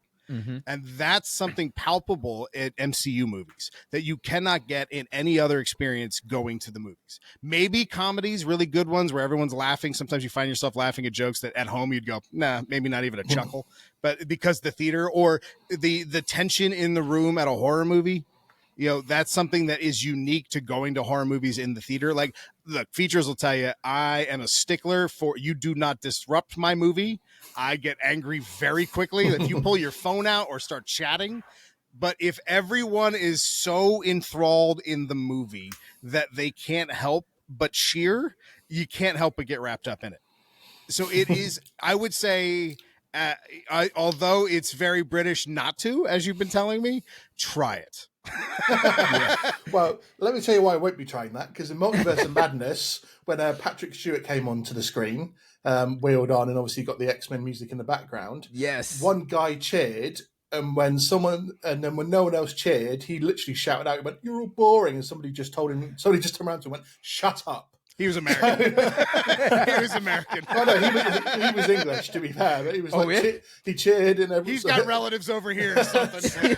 And that's something palpable at MCU movies that you cannot get in any other experience going to the movies. Maybe comedies, really good ones where everyone's laughing. Sometimes you find yourself laughing at jokes that at home you'd go, nah, maybe not even a chuckle. But because the theater or the tension in the room at a horror movie, that's something that is unique to going to horror movies in the theater. Like, look, features will tell you, I am a stickler for you do not disrupt my movie. I get angry very quickly if you pull your phone out or start chatting. But if everyone is so enthralled in the movie that they can't help but cheer, you can't help but get wrapped up in it. So it is, I would say, although it's very British not to, as you've been telling me, try it. Well, let me tell you why I won't be trying that, because in Multiverse of Madness, when Patrick Stewart came onto the screen, wheeled on, and obviously got the X-Men music in the background, Yes. one guy cheered, and then when no one else cheered, he literally shouted out, he went, "You're all boring," and somebody just turned around to him and went, "Shut up." He was American. He was American. Oh, no, he was English, to be fair, but he was he cheered and everything. He's got relatives over here or something.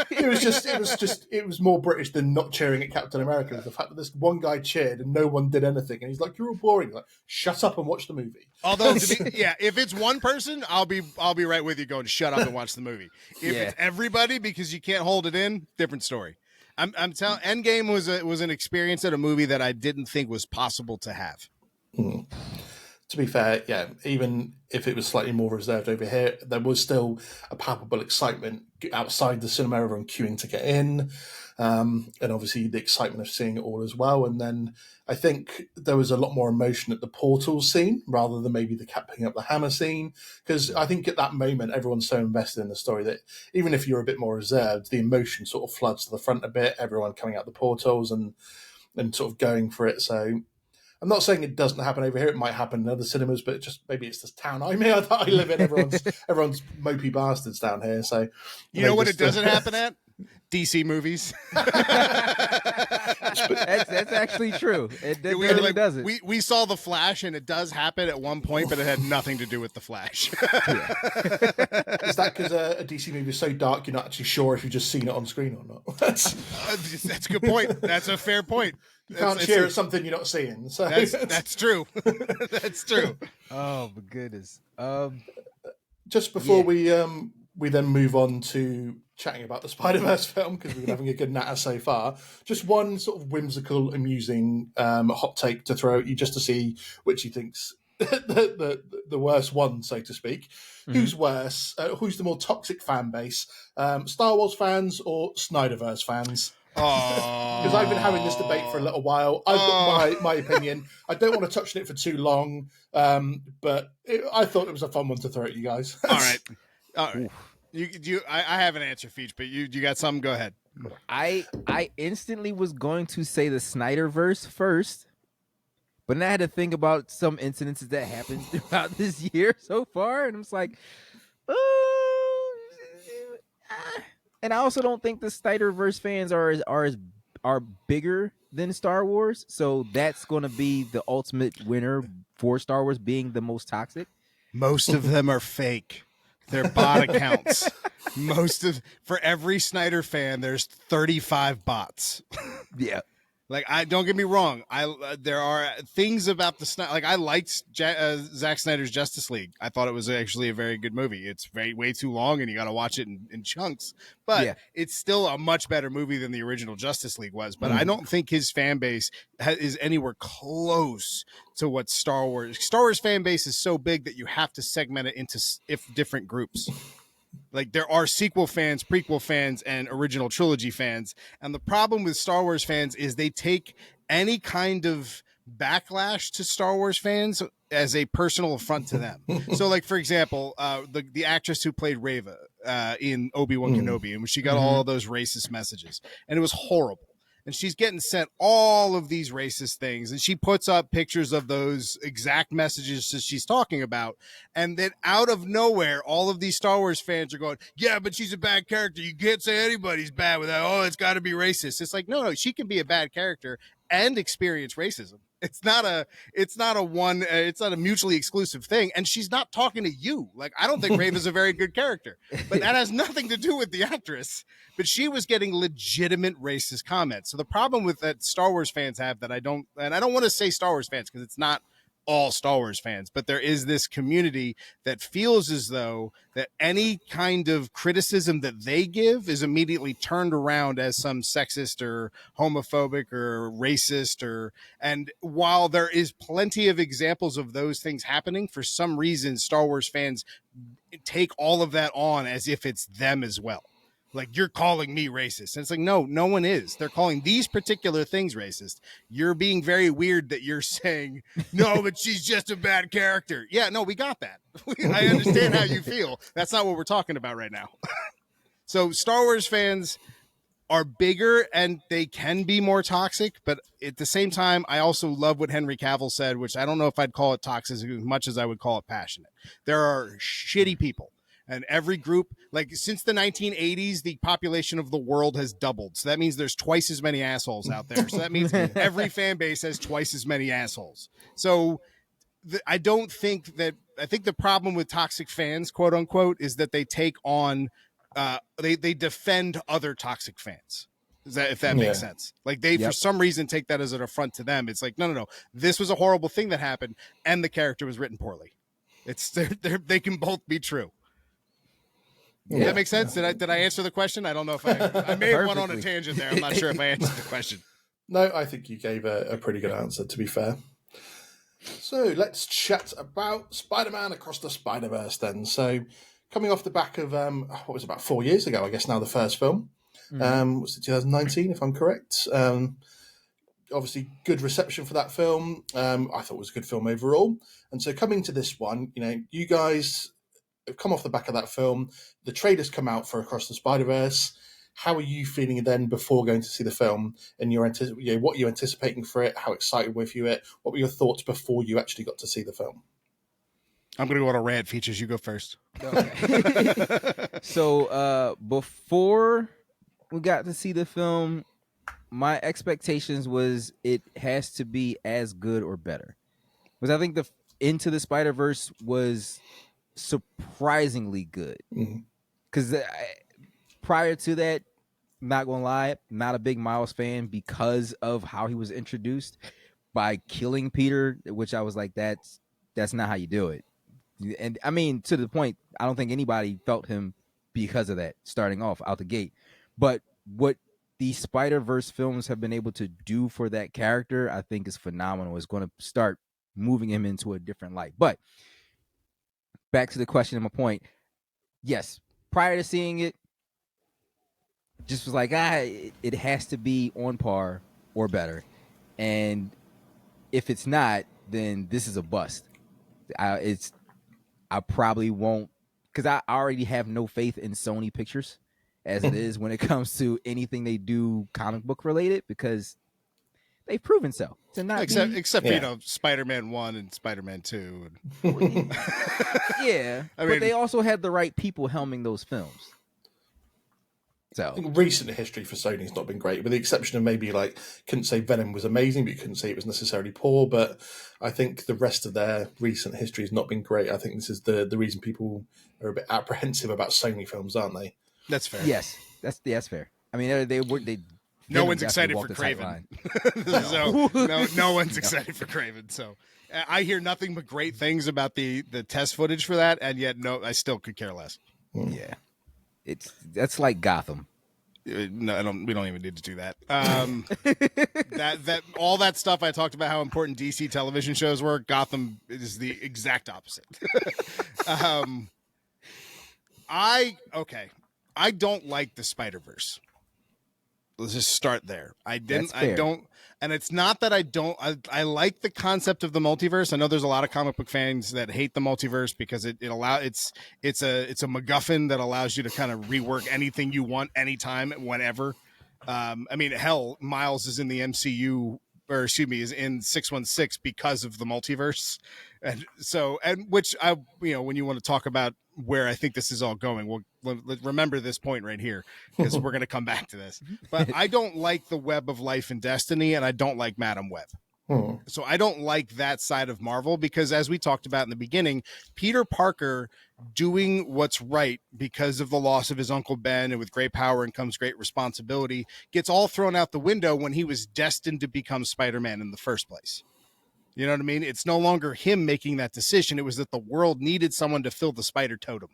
It was more British than not cheering at Captain America. The fact that this one guy cheered and no one did anything, and he's like, "You're all boring." Like, shut up and watch the movie. Although, if it's one person, I'll be right with you going, shut up and watch the movie. If it's everybody because you can't hold it in, different story. I'm telling. Endgame was an experience at a movie that I didn't think was possible to have. To be fair, yeah, even if it was slightly more reserved over here, there was still a palpable excitement outside the cinema, everyone queuing to get in, and obviously the excitement of seeing it all as well. And then I think there was a lot more emotion at the portals scene rather than maybe the cat picking up the hammer scene, because I think at that moment everyone's so invested in the story that even if you're a bit more reserved, the emotion sort of floods to the front a bit, everyone coming out the portals and sort of going for it. So I'm not saying it doesn't happen over here. It might happen in other cinemas, but maybe it's this town I live in. Everyone's mopey bastards down here. So you know what it doesn't happen at? DC movies. That's actually true. It really doesn't. We saw The Flash, and it does happen at one point, but it had nothing to do with The Flash. Is that because a DC movie is so dark you're not actually sure if you've just seen it on screen or not? That's a good point. That's a fair point. You can't cheer at something you're not seeing. So that's true. That's true. Oh my goodness. Just before we then move on to chatting about the Spider-Verse film, because we've been having a good natter so far, just one sort of whimsical, amusing hot take to throw at you just to see which you think's the worst one, so to speak. Mm-hmm. Who's worse? Who's the more toxic fan base? Star Wars fans or Snyderverse fans? Because I've been having this debate for a little while. I've got my opinion. I don't want to touch on it for too long, but I thought it was a fun one to throw at you guys. All right. I have an answer, Feach, but you got something? Go ahead. I instantly was going to say the Snyderverse first, but then I had to think about some incidences that happened throughout this year so far, and I'm just like, and I also don't think the Spiderverse fans are bigger than Star Wars, so that's going to be the ultimate winner for Star Wars being the most toxic. Most of them are fake. They're bot accounts. For every Snyder fan, there's 35 bots. Yeah. Like, don't get me wrong. There are things about the Snyder. Like, I liked Zack Snyder's Justice League. I thought it was actually a very good movie. It's way too long, and you got to watch it in chunks. But it's still a much better movie than the original Justice League was. But I don't think his fan base is anywhere close to what Star Wars. Star Wars fan base is so big that you have to segment it into different groups. Like, there are sequel fans, prequel fans, and original trilogy fans. And the problem with Star Wars fans is they take any kind of backlash to Star Wars fans as a personal affront to them. So, like, for example, the actress who played Reva in Obi-Wan Kenobi, and she got all of those racist messages, and it was horrible. And she's getting sent all of these racist things. And she puts up pictures of those exact messages that she's talking about. And then out of nowhere, all of these Star Wars fans are going, yeah, but she's a bad character. You can't say anybody's bad without, it's got to be racist. It's like, no, she can be a bad character and experience racism. It's not a mutually exclusive thing. And she's not talking to you. Like, I don't think Raven's a very good character, but that has nothing to do with the actress. But she was getting legitimate racist comments. So the problem with that Star Wars fans have that I don't want to say Star Wars fans because it's not all Star Wars fans, but there is this community that feels as though that any kind of criticism that they give is immediately turned around as some sexist or homophobic or racist, and while there is plenty of examples of those things happening, for some reason Star Wars fans take all of that on as if it's them as well. Like, you're calling me racist. And it's like, no one is. They're calling these particular things racist. You're being very weird that you're saying, no, but she's just a bad character. Yeah, no, we got that. I understand how you feel. That's not what we're talking about right now. So Star Wars fans are bigger and they can be more toxic, but at the same time, I also love what Henry Cavill said, which I don't know if I'd call it toxic as much as I would call it passionate. There are shitty people, and every group, like since the 1980s, the population of the world has doubled. So that means there's twice as many assholes out there. So that means every fan base has twice as many assholes. So I think the problem with toxic fans, quote unquote, is that they take on they defend other toxic fans. If that makes sense. Like they, for some reason, take that as an affront to them. It's like, no. This was a horrible thing that happened, and the character was written poorly. They can both be true. Does that make sense? Did I answer the question? I don't know if I may have went on a tangent there. I'm not sure if I answered the question. No, I think you gave a pretty good answer, to be fair. So let's chat about Spider-Man Across the Spiderverse then. So coming off the back of, what was it, about 4 years ago, I guess now, the first film. Was it 2019, if I'm correct? Obviously, good reception for that film. I thought it was a good film overall. And so coming to this one, you guys have come off the back of that film. The trailers come out for Across the Spiderverse. How are you feeling then before going to see the film? And what you're anticipating for it? How excited were you it? What were your thoughts before you actually got to see the film? I'm going to go on a rant. Features, you go first. Okay. So before we got to see the film, my expectations was it has to be as good or better. Because I think the Into the Spider-Verse was surprisingly good. Because prior to that, not gonna lie, not a big Miles fan because of how he was introduced by killing Peter, which I was like, that's not how you do it. And I mean, to the point, I don't think anybody felt him because of that starting off out the gate. But what the Spider-Verse films have been able to do for that character, I think is phenomenal. It's going to start moving him into a different light. But back to the question and my point. Yes, prior to seeing it, just was like, it has to be on par or better. And if it's not, then this is a bust. I probably won't, because I already have no faith in Sony Pictures as it is when it comes to anything they do comic book related, because they've proven so to not except Spider-Man 1 and Spider-Man 2. Yeah, but they also had the right people helming those films. So I think recent history for Sony's not been great, with the exception of maybe couldn't say Venom was amazing, but you couldn't say it was necessarily poor. But I think the rest of their recent history has not been great. I think this is the reason people are a bit apprehensive about Sony films, aren't they? That's fair. Yes, that's fair. I mean, they no one's excited for Kraven. No one's excited for Kraven. So I hear nothing but great things about the test footage for that, and yet I still could care less. Yeah, that's like Gotham. No, we don't even need to do that. That all that stuff I talked about how important DC television shows were. Gotham is the exact opposite. I don't like the Spider-Verse. Let's just start there. I don't, and it's not that I don't. I like the concept of the multiverse. I know there's a lot of comic book fans that hate the multiverse because it's a MacGuffin that allows you to kind of rework anything you want, anytime, whenever. I mean, hell, Miles is in the MCU, or excuse me, is in 616 because of the multiverse, and which when you want to talk about where I think this is all going, remember this point right here, because we're going to come back to this. But I don't like the Web of Life and Destiny, and I don't like Madam Web. So I don't like that side of Marvel, because as we talked about in the beginning, Peter Parker doing what's right because of the loss of his Uncle Ben, and with great power and comes great responsibility, gets all thrown out the window when he was destined to become Spider-Man in the first place. You know what I mean? It's no longer him making that decision. It was that the world needed someone to fill the spider totem,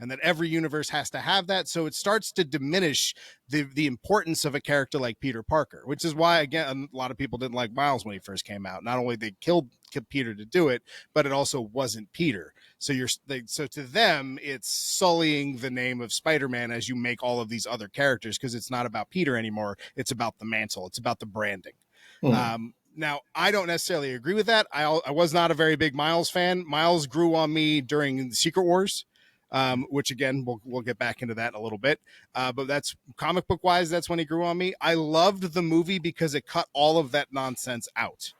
and that every universe has to have that. So it starts to diminish the importance of a character like Peter Parker, which is why, again, a lot of people didn't like Miles when he first came out. Not only they killed Peter to do it, but it also wasn't Peter. So so to them, it's sullying the name of Spider-Man as you make all of these other characters, because it's not about Peter anymore. It's about the mantle. It's about the branding. Now, I don't necessarily agree with that. I was not a very big Miles fan. Miles grew on me during Secret Wars, which again, we'll get back into that in a little bit. But that's comic book wise, that's when he grew on me. I loved the movie because it cut all of that nonsense out.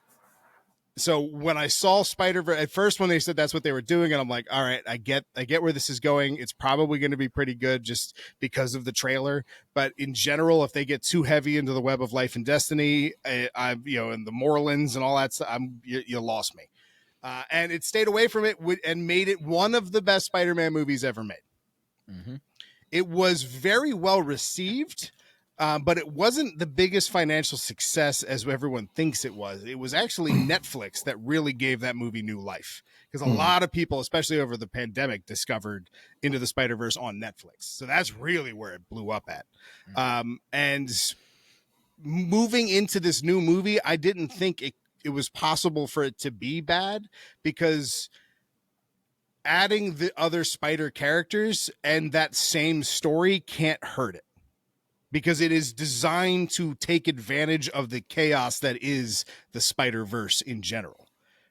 So when I saw Spider-Verse at first, when they said that's what they were doing, and I'm like, all right, I get where this is going. It's probably going to be pretty good just because of the trailer. But in general, if they get too heavy into the web of life and destiny, and the Morlands and all that stuff, you lost me. And it stayed away from it and made it one of the best Spider-Man movies ever made. Mm-hmm. It was very well received, but it wasn't the biggest financial success as everyone thinks it was. It was actually Netflix that really gave that movie new life, because a lot of people, especially over the pandemic, discovered Into the Spider-Verse on Netflix. So that's really where it blew up at. And moving into this new movie, I didn't think it was possible for it to be bad, because adding the other Spider characters and that same story can't hurt it, because it is designed to take advantage of the chaos that is the Spider-Verse in general,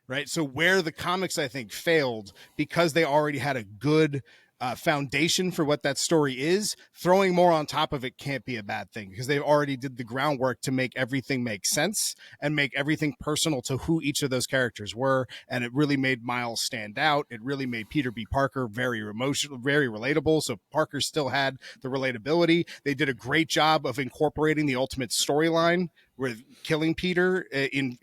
right? So where the comics, I think, failed, because they already had a good foundation for what that story is, throwing more on top of it can't be a bad thing, because they already did the groundwork to make everything make sense and make everything personal to who each of those characters were. And it really made Miles stand out. It really made Peter B. Parker very emotional, very relatable. So Parker still had the relatability. They did a great job of incorporating the ultimate storyline with killing Peter in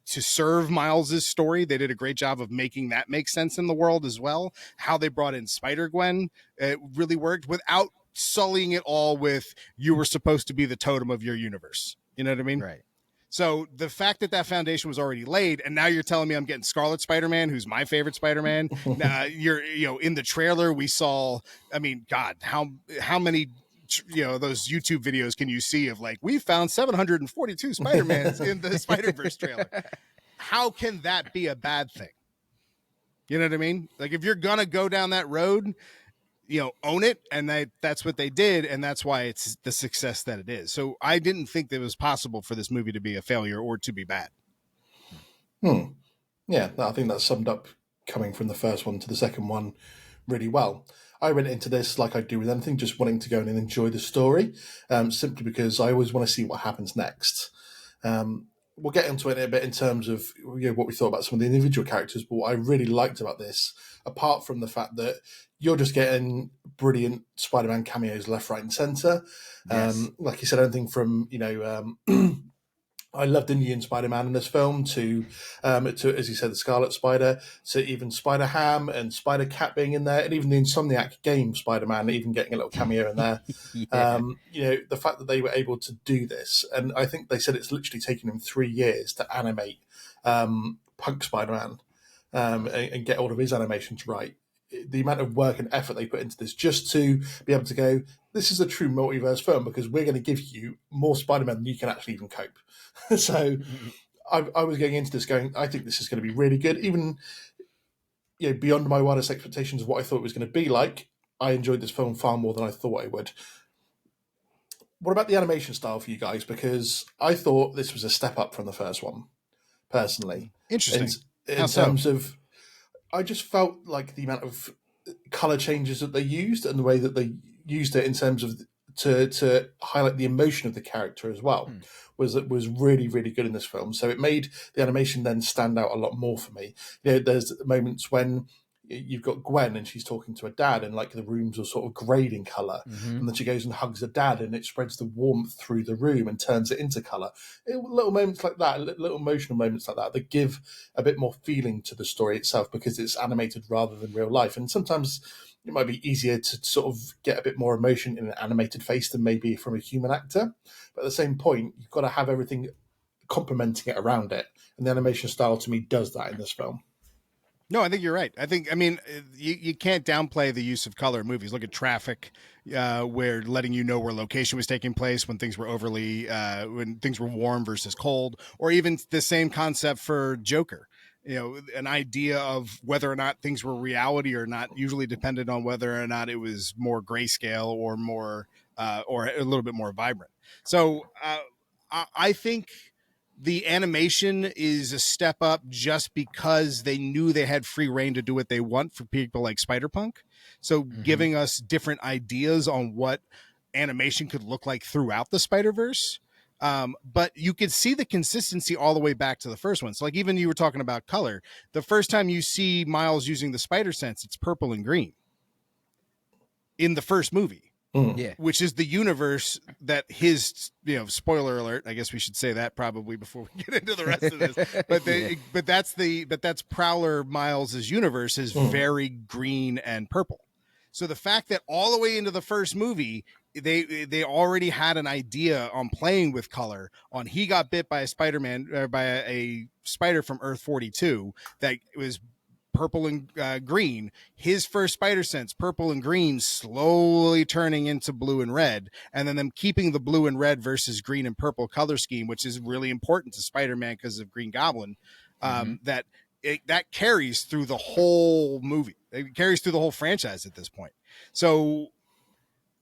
to serve Miles's story. They did a great job of making that make sense in the world as well. How they brought in Spider-Gwen, it really worked without sullying it all with, you were supposed to be the totem of your universe. You know what I mean? Right. So the fact that foundation was already laid, and now you're telling me I'm getting Scarlet Spider-Man, who's my favorite Spider-Man. You're in the trailer we saw, I mean, God, how many those YouTube videos can you see of, like, we found 742 Spider-Mans in the Spider-Verse trailer? How can that be a bad thing? You know what I mean? Like, if you're gonna go down that road, own it. And that's what they did, and that's why it's the success that it is. So I didn't think that it was possible for this movie to be a failure or to be bad. Yeah, I think that's summed up, coming from the first one to the second one, really well. I went into this, like I do with anything, just wanting to go in and enjoy the story, simply because I always want to see what happens next. We'll get into it in a bit in terms of what we thought about some of the individual characters, but what I really liked about this, apart from the fact that you're just getting brilliant Spider-Man cameos left, right, and centre. Yes. Like you said, anything from I loved Indian Spider-Man in this film to, as you said, the Scarlet Spider, to even Spider-Ham and Spider-Cat being in there, and even the Insomniac game Spider-Man even getting a little cameo in there. The fact that they were able to do this, and I think they said it's literally taken them 3 years to animate Punk Spider-Man and get all of his animations right. The amount of work and effort they put into this just to be able to go, this is a true multiverse film, because we're going to give you more Spider-Man than you can actually even cope. So I was going into this going, I think this is going to be really good. Even beyond my wildest expectations of what I thought it was going to be like, I enjoyed this film far more than I thought I would. What about the animation style for you guys? Because I thought this was a step up from the first one, personally. Interesting. In terms of, I just felt like the amount of color changes that they used and the way that they used it in terms of to highlight the emotion of the character as well was really, really good in this film. So it made the animation then stand out a lot more for me. There's moments when you've got Gwen and she's talking to her dad, and like the rooms are sort of greyed in colour, and then she goes and hugs her dad, and it spreads the warmth through the room and turns it into colour. Little moments like that, little emotional moments like that give a bit more feeling to the story itself, because it's animated rather than real life. And sometimes it might be easier to sort of get a bit more emotion in an animated face than maybe from a human actor. But at the same point, you've got to have everything complementing it around it. And the animation style to me does that in this film. No, I think you're right. I mean, you can't downplay the use of color in movies. Look at Traffic, where letting you know where location was taking place when things were when things were warm versus cold, or even the same concept for Joker. An idea of whether or not things were reality or not usually depended on whether or not it was more grayscale or more, or a little bit more vibrant. So I think the animation is a step up just because they knew they had free reign to do what they want for people like Spider-Punk. So giving us different ideas on what animation could look like throughout the Spider-Verse. But you could see the consistency all the way back to the first one. So like even you were talking about color, the first time you see Miles using the spider sense, it's purple and green in the first movie. Yeah, Which is the universe that his, spoiler alert, I guess we should say that probably before we get into the rest of this, but that's Prowler Miles's universe is very green and purple. So the fact that all the way into the first movie, they already had an idea on playing with color on he got bit by a Spider-Man, by a spider from Earth 42 that was purple and green. His first spider sense, purple and green, slowly turning into blue and red, and then them keeping the blue and red versus green and purple color scheme, which is really important to Spider-Man because of Green Goblin. That carries through the whole movie. It carries through the whole franchise at this point. So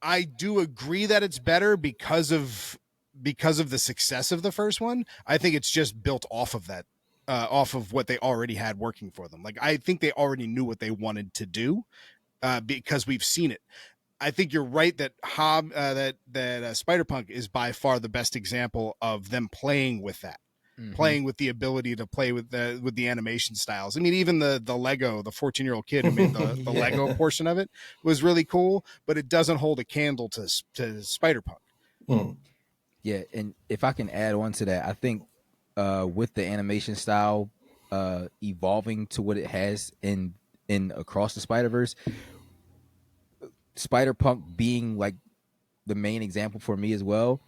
I do agree that it's better because of the success of the first one. I think it's just built off of that. Off of what they already had working for them. Like, I think they already knew what they wanted to do because we've seen it. I think you're right that Spider-Punk is by far the best example of them playing with that, playing with the ability to play with the animation styles. I mean, even the Lego, the 14-year-old kid who made the Lego portion of it was really cool, but it doesn't hold a candle to Spider-Punk. Yeah, and if I can add on to that, I think with the animation style evolving to what it has in Across the Spiderverse, Spider-Punk being like the main example for me as well,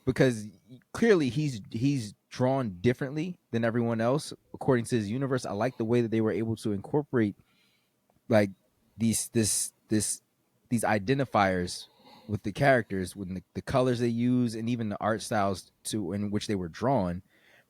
because clearly he's drawn differently than everyone else according to his universe. I like the way that they were able to incorporate like these identifiers with the characters, with the colors they use, and even the art styles in which they were drawn,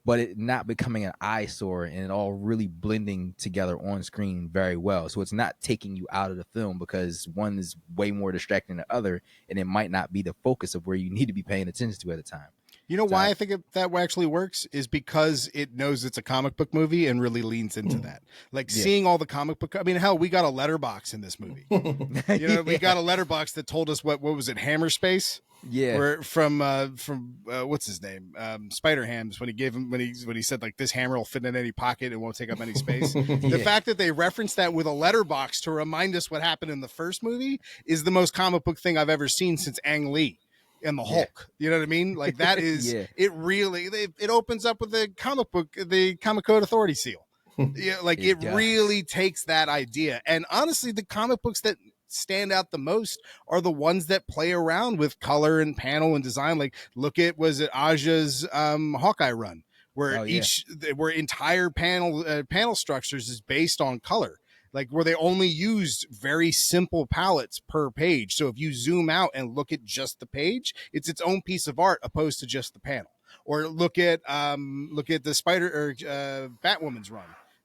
but it not becoming an eyesore and it all really blending together on screen very well. So it's not taking you out of the film because one is way more distracting than the other, and it might not be the focus of where you need to be paying attention to at the time. You know why I think that actually works is because it knows it's a comic book movie and really leans into that. Like seeing all the comic book. I mean, hell, we got a letterbox in this movie. We got a letterbox that told us what was it, Hammer Space? Yeah. Where from what's his name? Spider Hams, when he said like this hammer will fit in any pocket and won't take up any space. The fact that they referenced that with a letterbox to remind us what happened in the first movie is the most comic book thing I've ever seen since Ang Lee and the Hulk. You know what I mean? Like that is it really it opens up with the Comic Code Authority seal. It really takes that idea. And honestly, the comic books that stand out the most are the ones that play around with color and panel and design. Like look at, was it Aja's Hawkeye run, where where entire panel structures is based on color, like where they only used very simple palettes per page. So if you zoom out and look at just the page, it's its own piece of art opposed to just the panel. Or look at the Batwoman's run.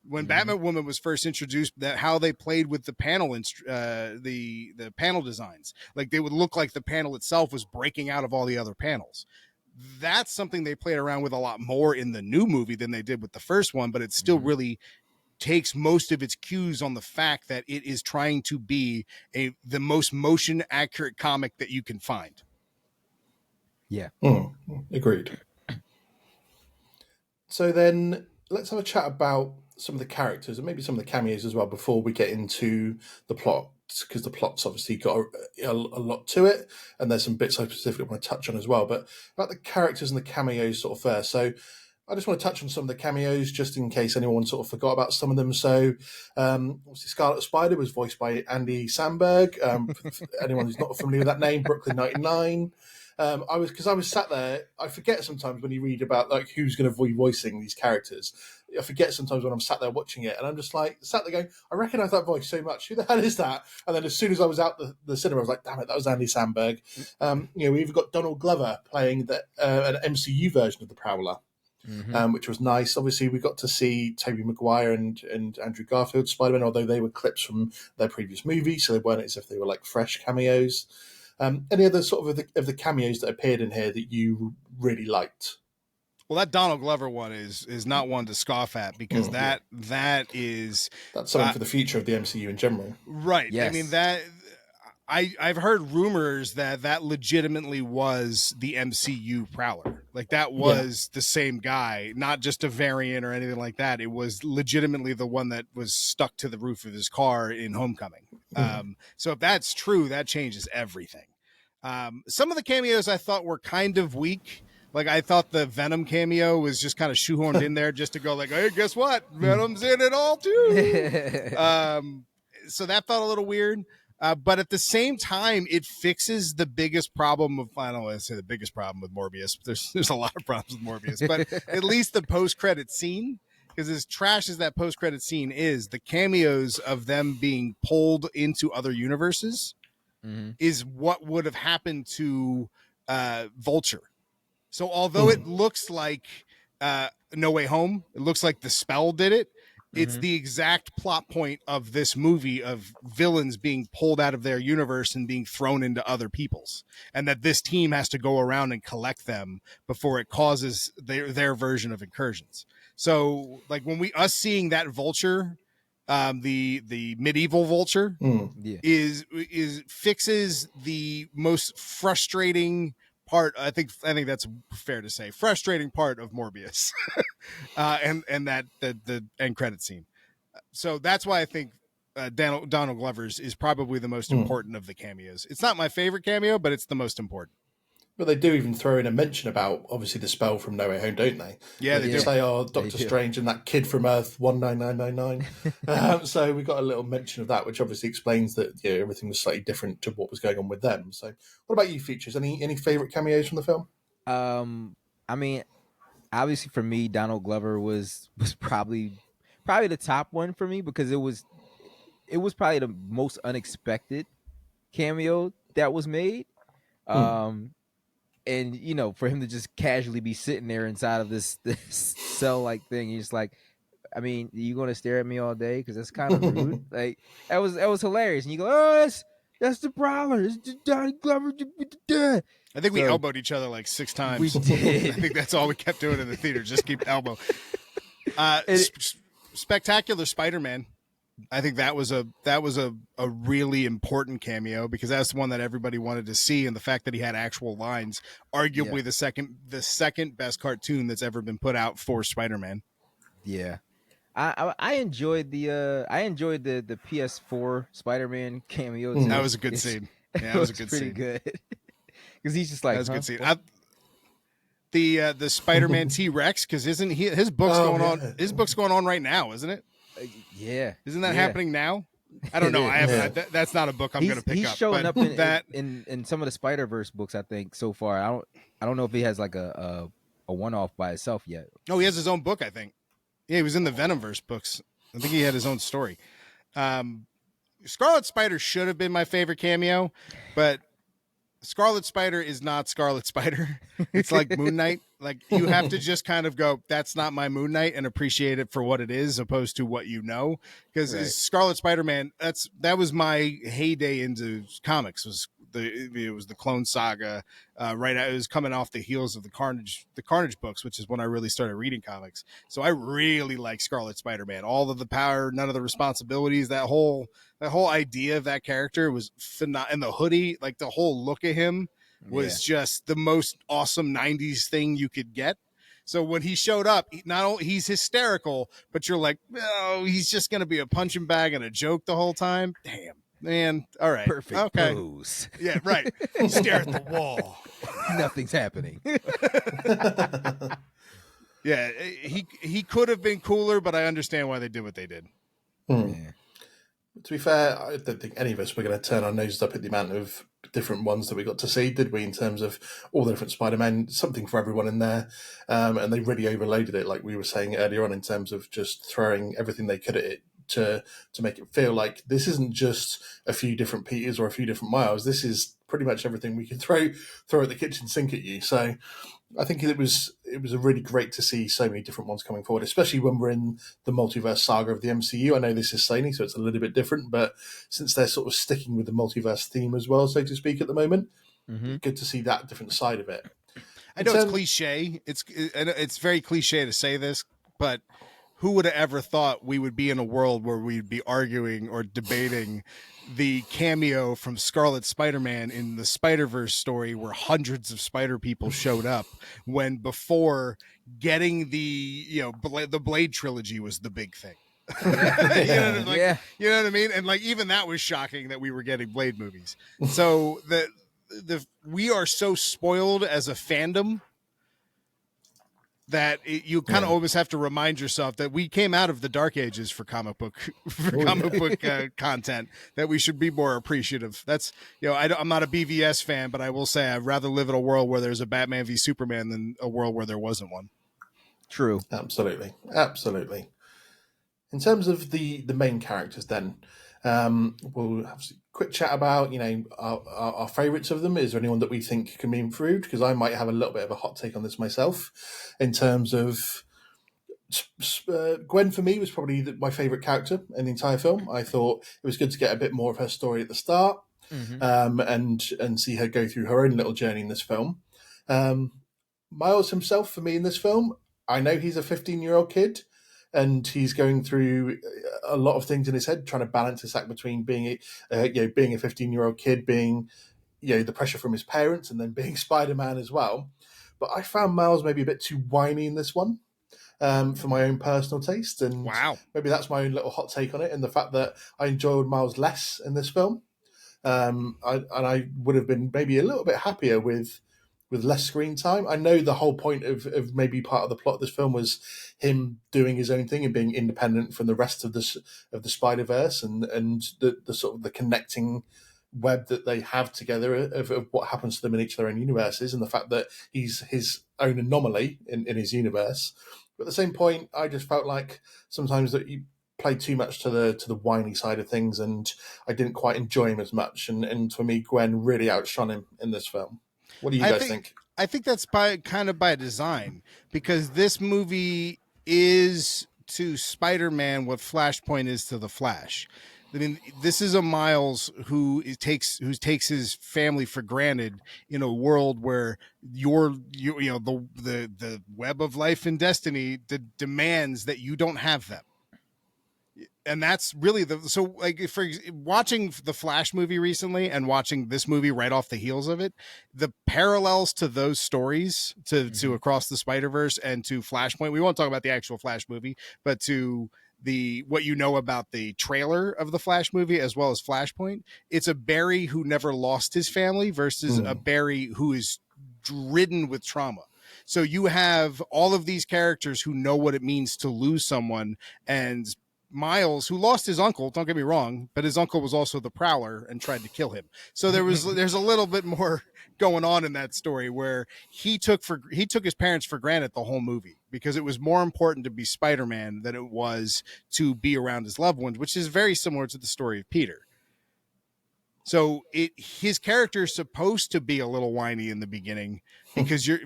When Batwoman was first introduced, that how they played with the panel the panel designs, like they would look like the panel itself was breaking out of all the other panels. That's something they played around with a lot more in the new movie than they did with the first one, but it still really takes most of its cues on the fact that it is trying to be the most motion accurate comic that you can find. Yeah. Agreed. So then let's have a chat about some of the characters and maybe some of the cameos as well before we get into the plot, because the plot's obviously got a lot to it and there's some bits I specifically want to touch on as well. But about the characters and the cameos sort of first. So I just want to touch on some of the cameos, just in case anyone sort of forgot about some of them. So, obviously, Scarlet Spider was voiced by Andy Samberg. For anyone who's not familiar with that name, Brooklyn 99. I was sat there. I forget sometimes when you read about like who's going to be voicing these characters. I forget sometimes when I'm sat there watching it, and I'm just like sat there going, I recognise that voice so much. Who the hell is that? And then as soon as I was out the cinema, I was like, damn it, that was Andy Samberg. We even got Donald Glover playing an MCU version of the Prowler. Which was nice. Obviously, we got to see Tobey Maguire and Andrew Garfield Spider-Man, although they were clips from their previous movie, so they weren't as if they were like fresh cameos. Any other sort of the cameos that appeared in here that you really liked? Well, that Donald Glover one is not one to scoff at, because that's something for the future of the MCU in general, right? Yes. I mean, that I've heard rumors that legitimately was the MCU Prowler. Like that was the same guy, not just a variant or anything like that. It was legitimately the one that was stuck to the roof of his car in Homecoming. So if that's true, that changes everything. Some of the cameos I thought were kind of weak. Like I thought the Venom cameo was just kind of shoehorned in there just to go like, hey, guess what? Venom's in it all too. So that felt a little weird. But at the same time, it fixes the biggest problem of, I don't want to say the biggest problem with Morbius. There's a lot of problems with Morbius, but at least the post-credit scene, because as trash as that post-credit scene is, the cameos of them being pulled into other universes is what would have happened to Vulture. So although it looks like No Way Home, it looks like the spell did it. It's the exact plot point of this movie of villains being pulled out of their universe and being thrown into other people's, and that this team has to go around and collect them before it causes their version of incursions. So like when us seeing that Vulture, the medieval Vulture is fixes the most frustrating part. I think that's fair to say, frustrating part of Morbius, and that the end credit scene. So that's why I think Donald Glover's is probably the most important of the cameos. It's not my favorite cameo, but it's the most important. But they do even throw in a mention about, obviously, the spell from No Way Home, don't they? Yeah, they do say, Doctor Strange and that kid from Earth 19999. So we got a little mention of that, which obviously explains that everything was slightly different to what was going on with them. So what about you, Features? Any favourite cameos from the film? I mean, obviously for me, Donald Glover was probably the top one for me, because it was probably the most unexpected cameo that was made. And for him to just casually be sitting there inside of this cell like thing, he's like, I mean, you going to stare at me all day? Because that's kind of rude. Like that was hilarious. And you go, oh, that's the Prowler. It's Donnie Glover. I think we elbowed each other like 6 times. We did. I think that's all we kept doing in the theater. Just keep elbow. Spectacular Spider-Man. I think that was a really important cameo, because that's the one that everybody wanted to see, and the fact that he had actual lines, arguably the second best cartoon that's ever been put out for Spider-Man. Yeah, I enjoyed the PS4 Spider-Man cameo too. That was a good scene. Yeah, that was a good pretty scene. Good, because he's just like, that was a good scene. The Spider-Man T-Rex, because isn't his book's going on? His book's going on right now, isn't it? Yeah, isn't that happening now? I don't know. I haven't. That's not a book I'm going to pick up. He's showing up in in some of the Spider-Verse books, I think, so far. I don't know if he has like a one-off by itself yet. No, he has his own book, I think. Yeah, he was in the Venomverse books. I think he had his own story. Scarlet Spider should have been my favorite cameo, but Scarlet Spider is not Scarlet Spider. It's like Moon Knight. Like you have to just kind of go, that's not my Moon Knight, and appreciate it for what it is, opposed to what you know. Because Scarlet Spider-Man, that was my heyday into comics. It was the Clone Saga. It was coming off the heels of the Carnage books, which is when I really started reading comics. So I really like Scarlet Spider-Man. All of the power, none of the responsibilities. That whole idea of that character was phenomenal. And the hoodie, like the whole look of him, was just the most awesome 90s thing you could get. So when he showed up, he's hysterical, but you're like, oh, he's just going to be a punching bag and a joke the whole time. Damn, man. All right. Perfect pose. Yeah, right. Stare at the wall. Nothing's happening. Yeah, he could have been cooler, but I understand why they did what they did. Yeah. To be fair, I don't think any of us were going to turn our noses up at the amount of different ones that we got to see, did we? In terms of all the different Spider-Men, something for everyone in there, and they really overloaded it, like we were saying earlier on, in terms of just throwing everything they could at it to make it feel like this isn't just a few different Peters or a few different Miles. This is pretty much everything we could throw at the kitchen sink at you. So I think it was really great to see so many different ones coming forward, especially when we're in the multiverse saga of the MCU. I know this is Sony, so it's a little bit different, but since they're sort of sticking with the multiverse theme as well, so to speak, at the moment, good to see that different side of it. I know it's cliche. It's very cliche to say this, but who would have ever thought we would be in a world where we'd be arguing or debating the cameo from Scarlet Spider-Man in the Spider-Verse story, where hundreds of Spider people showed up, when before getting the Blade trilogy was the big thing. You know what I mean? And like even that was shocking that we were getting Blade movies. So we are so spoiled as a fandom that you kind of always have to remind yourself that we came out of the dark ages for comic book content, that we should be more appreciative. That's, I'm not a BVS fan, but I will say I'd rather live in a world where there's a Batman v Superman than a world where there wasn't one. True. Absolutely. In terms of the main characters then, we'll have a quick chat about, our favourites of them. Is there anyone that we think can be improved? Because I might have a little bit of a hot take on this myself. In terms of Gwen, for me, was probably my favourite character in the entire film. I thought it was good to get a bit more of her story at the start, and see her go through her own little journey in this film. Miles himself, for me, in this film, I know he's a 15-year-old kid, and he's going through a lot of things in his head, trying to balance this act between being a 15-year-old kid, being the pressure from his parents, and then being Spider-Man as well. But I found Miles maybe a bit too whiny in this one, for my own personal taste, and maybe that's my own little hot take on it, and the fact that I enjoyed Miles less in this film. I would have been maybe a little bit happier with less screen time. I know the whole point of maybe part of the plot of this film was him doing his own thing and being independent from the rest of the Spider-Verse, and the sort of the connecting web that they have together of what happens to them in each of their own universes, and the fact that he's his own anomaly in his universe. But at the same point, I just felt like sometimes that he played too much to the whiny side of things, and I didn't quite enjoy him as much. And for me, Gwen really outshone him in this film. What do you guys think? I think that's by design, because this movie is to Spider-Man what Flashpoint is to the Flash. I mean, this is a Miles who takes his family for granted in a world where the web of life and destiny demands that you don't have them. And that's really for watching the Flash movie recently and watching this movie right off the heels of it, the parallels to those stories, to Across the Spiderverse and to Flashpoint. We won't talk about the actual Flash movie, but to what about the trailer of the Flash movie as well as Flashpoint. It's a Barry who never lost his family versus a Barry who is ridden with trauma. So you have all of these characters who know what it means to lose someone, and Miles, who lost his uncle, don't get me wrong, but his uncle was also the Prowler and tried to kill him. So there's a little bit more going on in that story, where he took his parents for granted the whole movie, because it was more important to be Spider-Man than it was to be around his loved ones, which is very similar to the story of Peter. So his character is supposed to be a little whiny in the beginning, because you're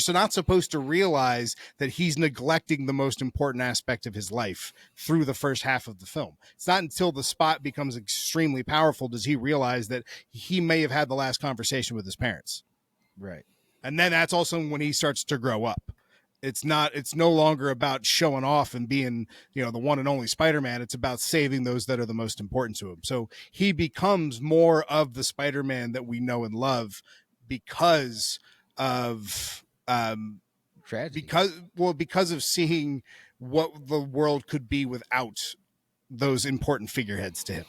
not supposed to realize that he's neglecting the most important aspect of his life through the first half of the film. It's not until the spot becomes extremely powerful does he realize that he may have had the last conversation with his parents. Right. And then that's also when he starts to grow up. It's no longer about showing off and being, the one and only Spider-Man. It's about saving those that are the most important to him. So he becomes more of the Spider-Man that we know and love because of tragedy. Because of seeing what the world could be without those important figureheads to him.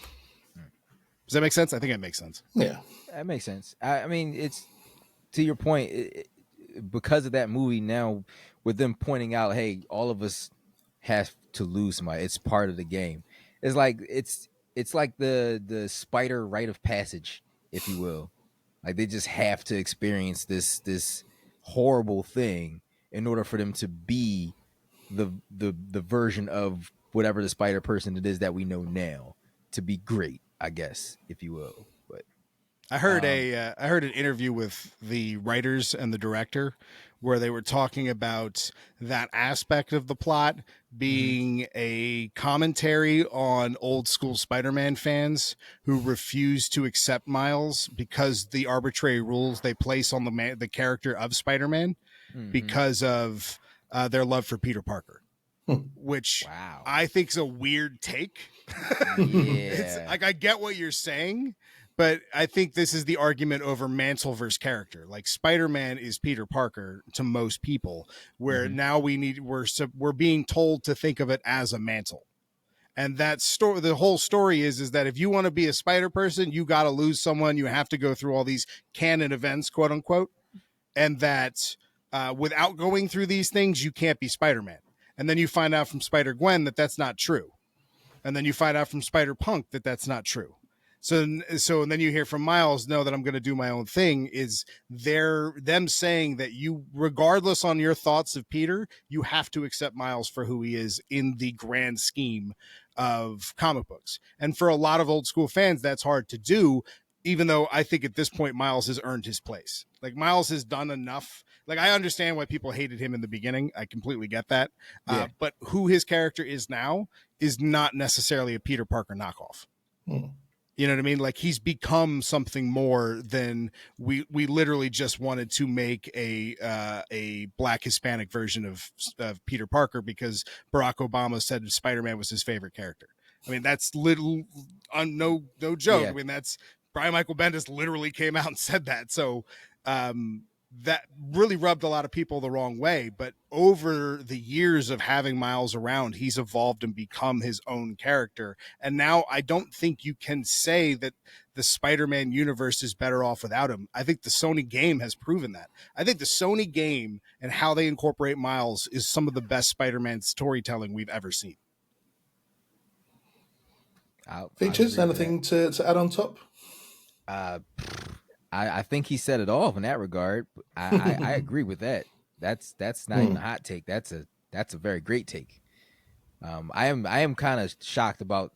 Does that make sense? I think it makes sense. Yeah, that makes sense. I mean, it's to your point. because of that movie, now with them pointing out, hey, all of us have to lose somebody. It's part of the game. It's like the spider rite of passage, if you will. Like they just have to experience this horrible thing in order for them to be the version of whatever the spider person it is that we know now to be great, I guess, if you will. But I heard I heard an interview with the writers and the director where they were talking about that aspect of the plot being a commentary on old school Spider-Man fans who refuse to accept Miles because the arbitrary rules they place on the character of Spider-Man because of their love for Peter Parker, which wow. I think is a weird take. It's Yeah. like I get what you're saying, but I think this is the argument over mantle versus character. Like Spider-Man is Peter Parker to most people, where now we're being told to think of it as a mantle. And that story, the whole story is that if you want to be a spider person, you got to lose someone. You have to go through all these canon events, quote unquote. And that without going through these things, you can't be Spider-Man. And then you find out from Spider-Gwen that that's not true. And then you find out from Spider-Punk that that's not true. So and then you hear from Miles, no, that I'm going to do my own thing. Is them saying that you, regardless on your thoughts of Peter, you have to accept Miles for who he is in the grand scheme of comic books. And for a lot of old school fans, that's hard to do, even though I think at this point, Miles has earned his place. Like Miles has done enough. Like I understand why people hated him in the beginning. I completely get that. Yeah. But who his character is now is not necessarily a Peter Parker knockoff. You know what I mean? Like he's become something more than we literally just wanted to make a Black Hispanic version of Peter Parker because Barack Obama said Spider-Man was his favorite character. I mean, that's no joke. Yeah. I mean, that's Brian Michael Bendis literally came out and said that. So that really rubbed a lot of people the wrong way. But over the years of having Miles around, he's evolved and become his own character. And now I don't think you can say that the Spider-Man universe is better off without him. I think the Sony game has proven that. I think the Sony game and how they incorporate Miles is some of the best Spider-Man storytelling we've ever seen. Features, anything to add on top? I think he said it all in that regard. I agree with that. That's not even a hot take. That's a very great take. I am kind of shocked about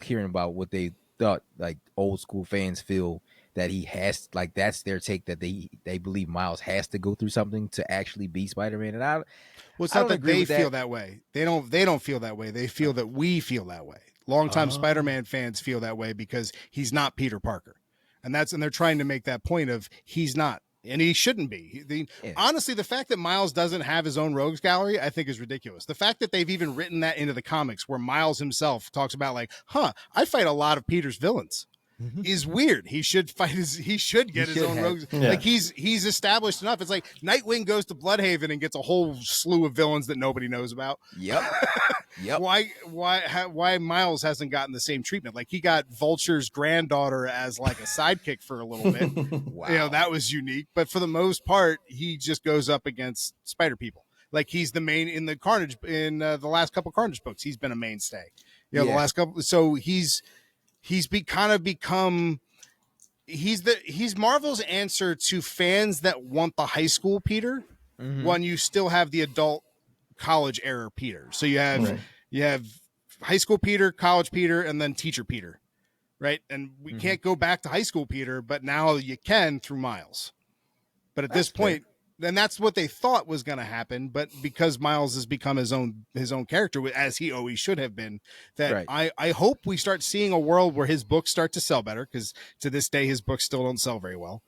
hearing about what they thought like old school fans feel that he has, like that's their take, that they believe Miles has to go through something to actually be Spider-Man. And well, it's not that they feel that way. They don't feel that way. They feel that we feel that way. Longtime Spider-Man fans feel that way because he's not Peter Parker. And they're trying to make that point of he's not, and he shouldn't be. Honestly, the fact that Miles doesn't have his own rogues gallery, I think is ridiculous. The fact that they've even written that into the comics where Miles himself talks about like, I fight a lot of Peter's villains. Is weird. He should get his own rogues. Yeah. Like he's established enough. It's like Nightwing goes to Bloodhaven and gets a whole slew of villains that nobody knows about. Yep. Why Miles hasn't gotten the same treatment? Like he got Vulture's granddaughter as like a sidekick for a little bit. Wow. You know, that was unique. But for the most part, he just goes up against Spider people. Like he's the main in the Carnage in the last couple Carnage books. He's been a mainstay. You know, the last couple. So he's Marvel's answer to fans that want the high school Peter when you still have the adult college era Peter. So you have high school Peter, college Peter, and then teacher Peter, right? And we can't go back to high school Peter, but now you can through Miles. But at this point, and that's what they thought was going to happen, but because Miles has become his own character, as he always should have been, that I hope we start seeing a world where his books start to sell better, because to this day his books still don't sell very well.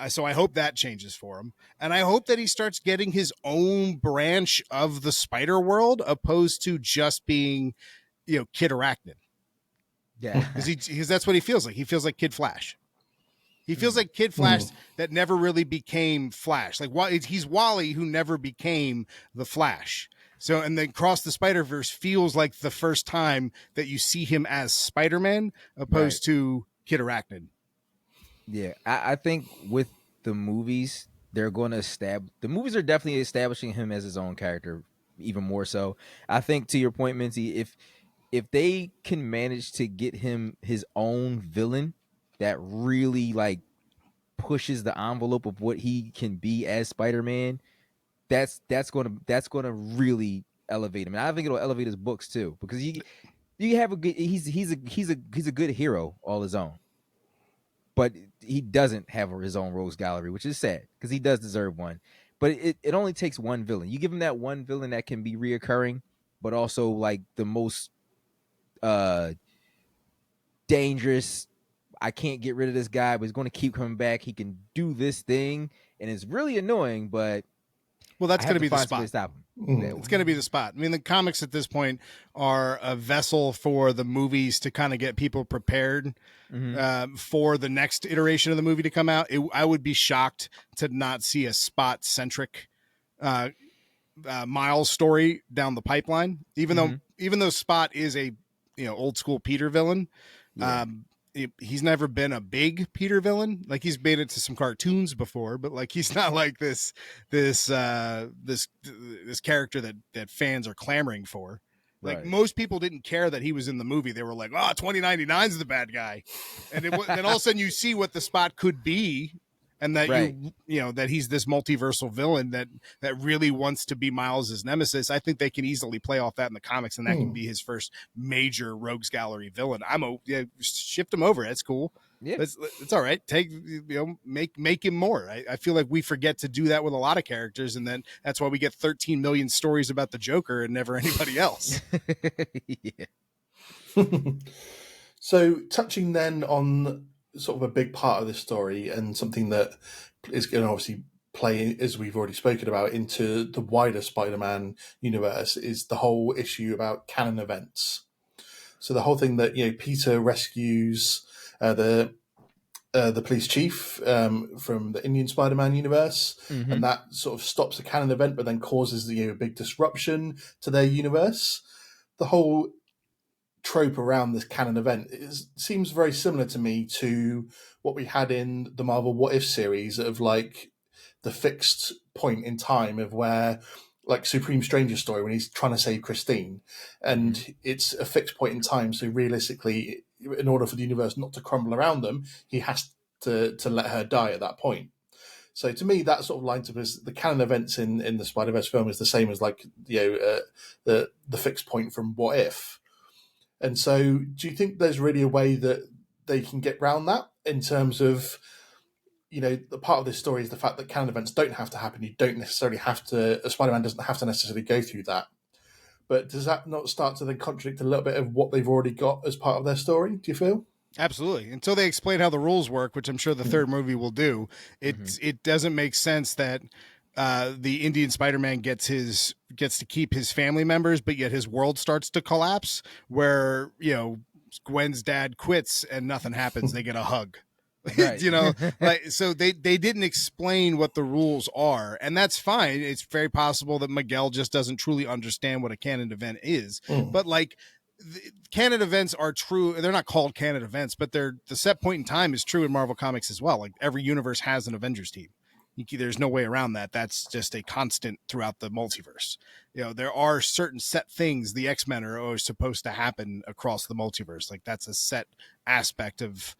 So I hope that changes for him, and I hope that he starts getting his own branch of the Spider world, opposed to just being, Kid Arachnid. Yeah, because that's what he feels like. He feels like Kid Flash. He feels like Kid Flash that never really became Flash. Like he's Wally who never became the Flash. So, and then Across the Spiderverse feels like the first time that you see him as Spider-Man opposed to Kid Arachnid. Yeah, I think with the movies, they're going to the movies are definitely establishing him as his own character even more so. I think, to your point, Minty, if they can manage to get him his own villain that really like pushes the envelope of what he can be as Spider-Man, that's gonna really elevate him. And I think it'll elevate his books too, because you have a good he's a good hero all his own, but he doesn't have his own rogues gallery, which is sad because he does deserve one. But it only takes one villain. You give him that one villain that can be reoccurring, but also like the most dangerous. I can't get rid of this guy, but he's going to keep coming back. He can do this thing, and it's really annoying, but well, that's going to be the spot. Stop him. It's going to be the spot. I mean, the comics at this point are a vessel for the movies to kind of get people prepared for the next iteration of the movie to come out. I would be shocked to not see a spot-centric Miles story down the pipeline, even though Spot is a old school Peter villain. Yeah. He's never been a big Peter villain. Like, he's made it to some cartoons before, but like, he's not like this character that fans are clamoring for. Like, most people didn't care that he was in the movie. They were like, 2099 is the bad guy. And then all of a sudden you see what the Spot could be. And that that he's this multiversal villain that really wants to be Miles's nemesis. I think they can easily play off that in the comics, and that can be his first major rogues gallery villain. Shift him over. That's cool. Yeah, it's all right. Make him more. I feel like we forget to do that with a lot of characters, and then that's why we get 13 million stories about the Joker and never anybody else. So, touching then on sort of a big part of this story, and something that is going to obviously play, as we've already spoken about, into the wider Spider-Man universe, is the whole issue about canon events. So the whole thing that Peter rescues the police chief from the Indian Spider-Man universe, and that sort of stops a canon event, but then causes a big disruption to their universe. The whole trope around this canon event seems very similar to me to what we had in the Marvel What If series, of like the fixed point in time of where, like, Supreme Stranger story, when he's trying to save Christine, and it's a fixed point in time. So realistically, in order for the universe not to crumble around them, he has to let her die at that point. So to me, that sort of lines up as the canon events in the Spider-Verse film is the same as like the fixed point from What If. And so do you think there's really a way that they can get around that, in terms of, the part of this story is the fact that canon events don't have to happen. You don't necessarily have to, Spider-Man doesn't have to necessarily go through that. But does that not start to then contradict a little bit of what they've already got as part of their story, do you feel? Absolutely. Until they explain how the rules work, which I'm sure the third movie will do, it doesn't make sense that the Indian Spider-Man gets to keep his family members, but yet his world starts to collapse, where Gwen's dad quits and nothing happens. They get a hug. Right. So they didn't explain what the rules are, and that's fine. It's very possible that Miguel just doesn't truly understand what a canon event is. But like, canon events are true. They're not called canon events, but the set point in time is true in Marvel Comics as well. Like, every universe has an Avengers team. There's no way around that. That's just a constant throughout the multiverse. There are certain set things. The X-Men are always supposed to happen across the multiverse. Like, that's a set aspect of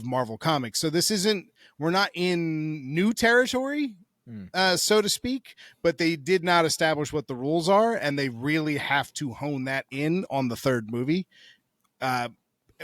Marvel Comics. So we're not in new territory, so to speak, but they did not establish what the rules are, and they really have to hone that in on the third movie,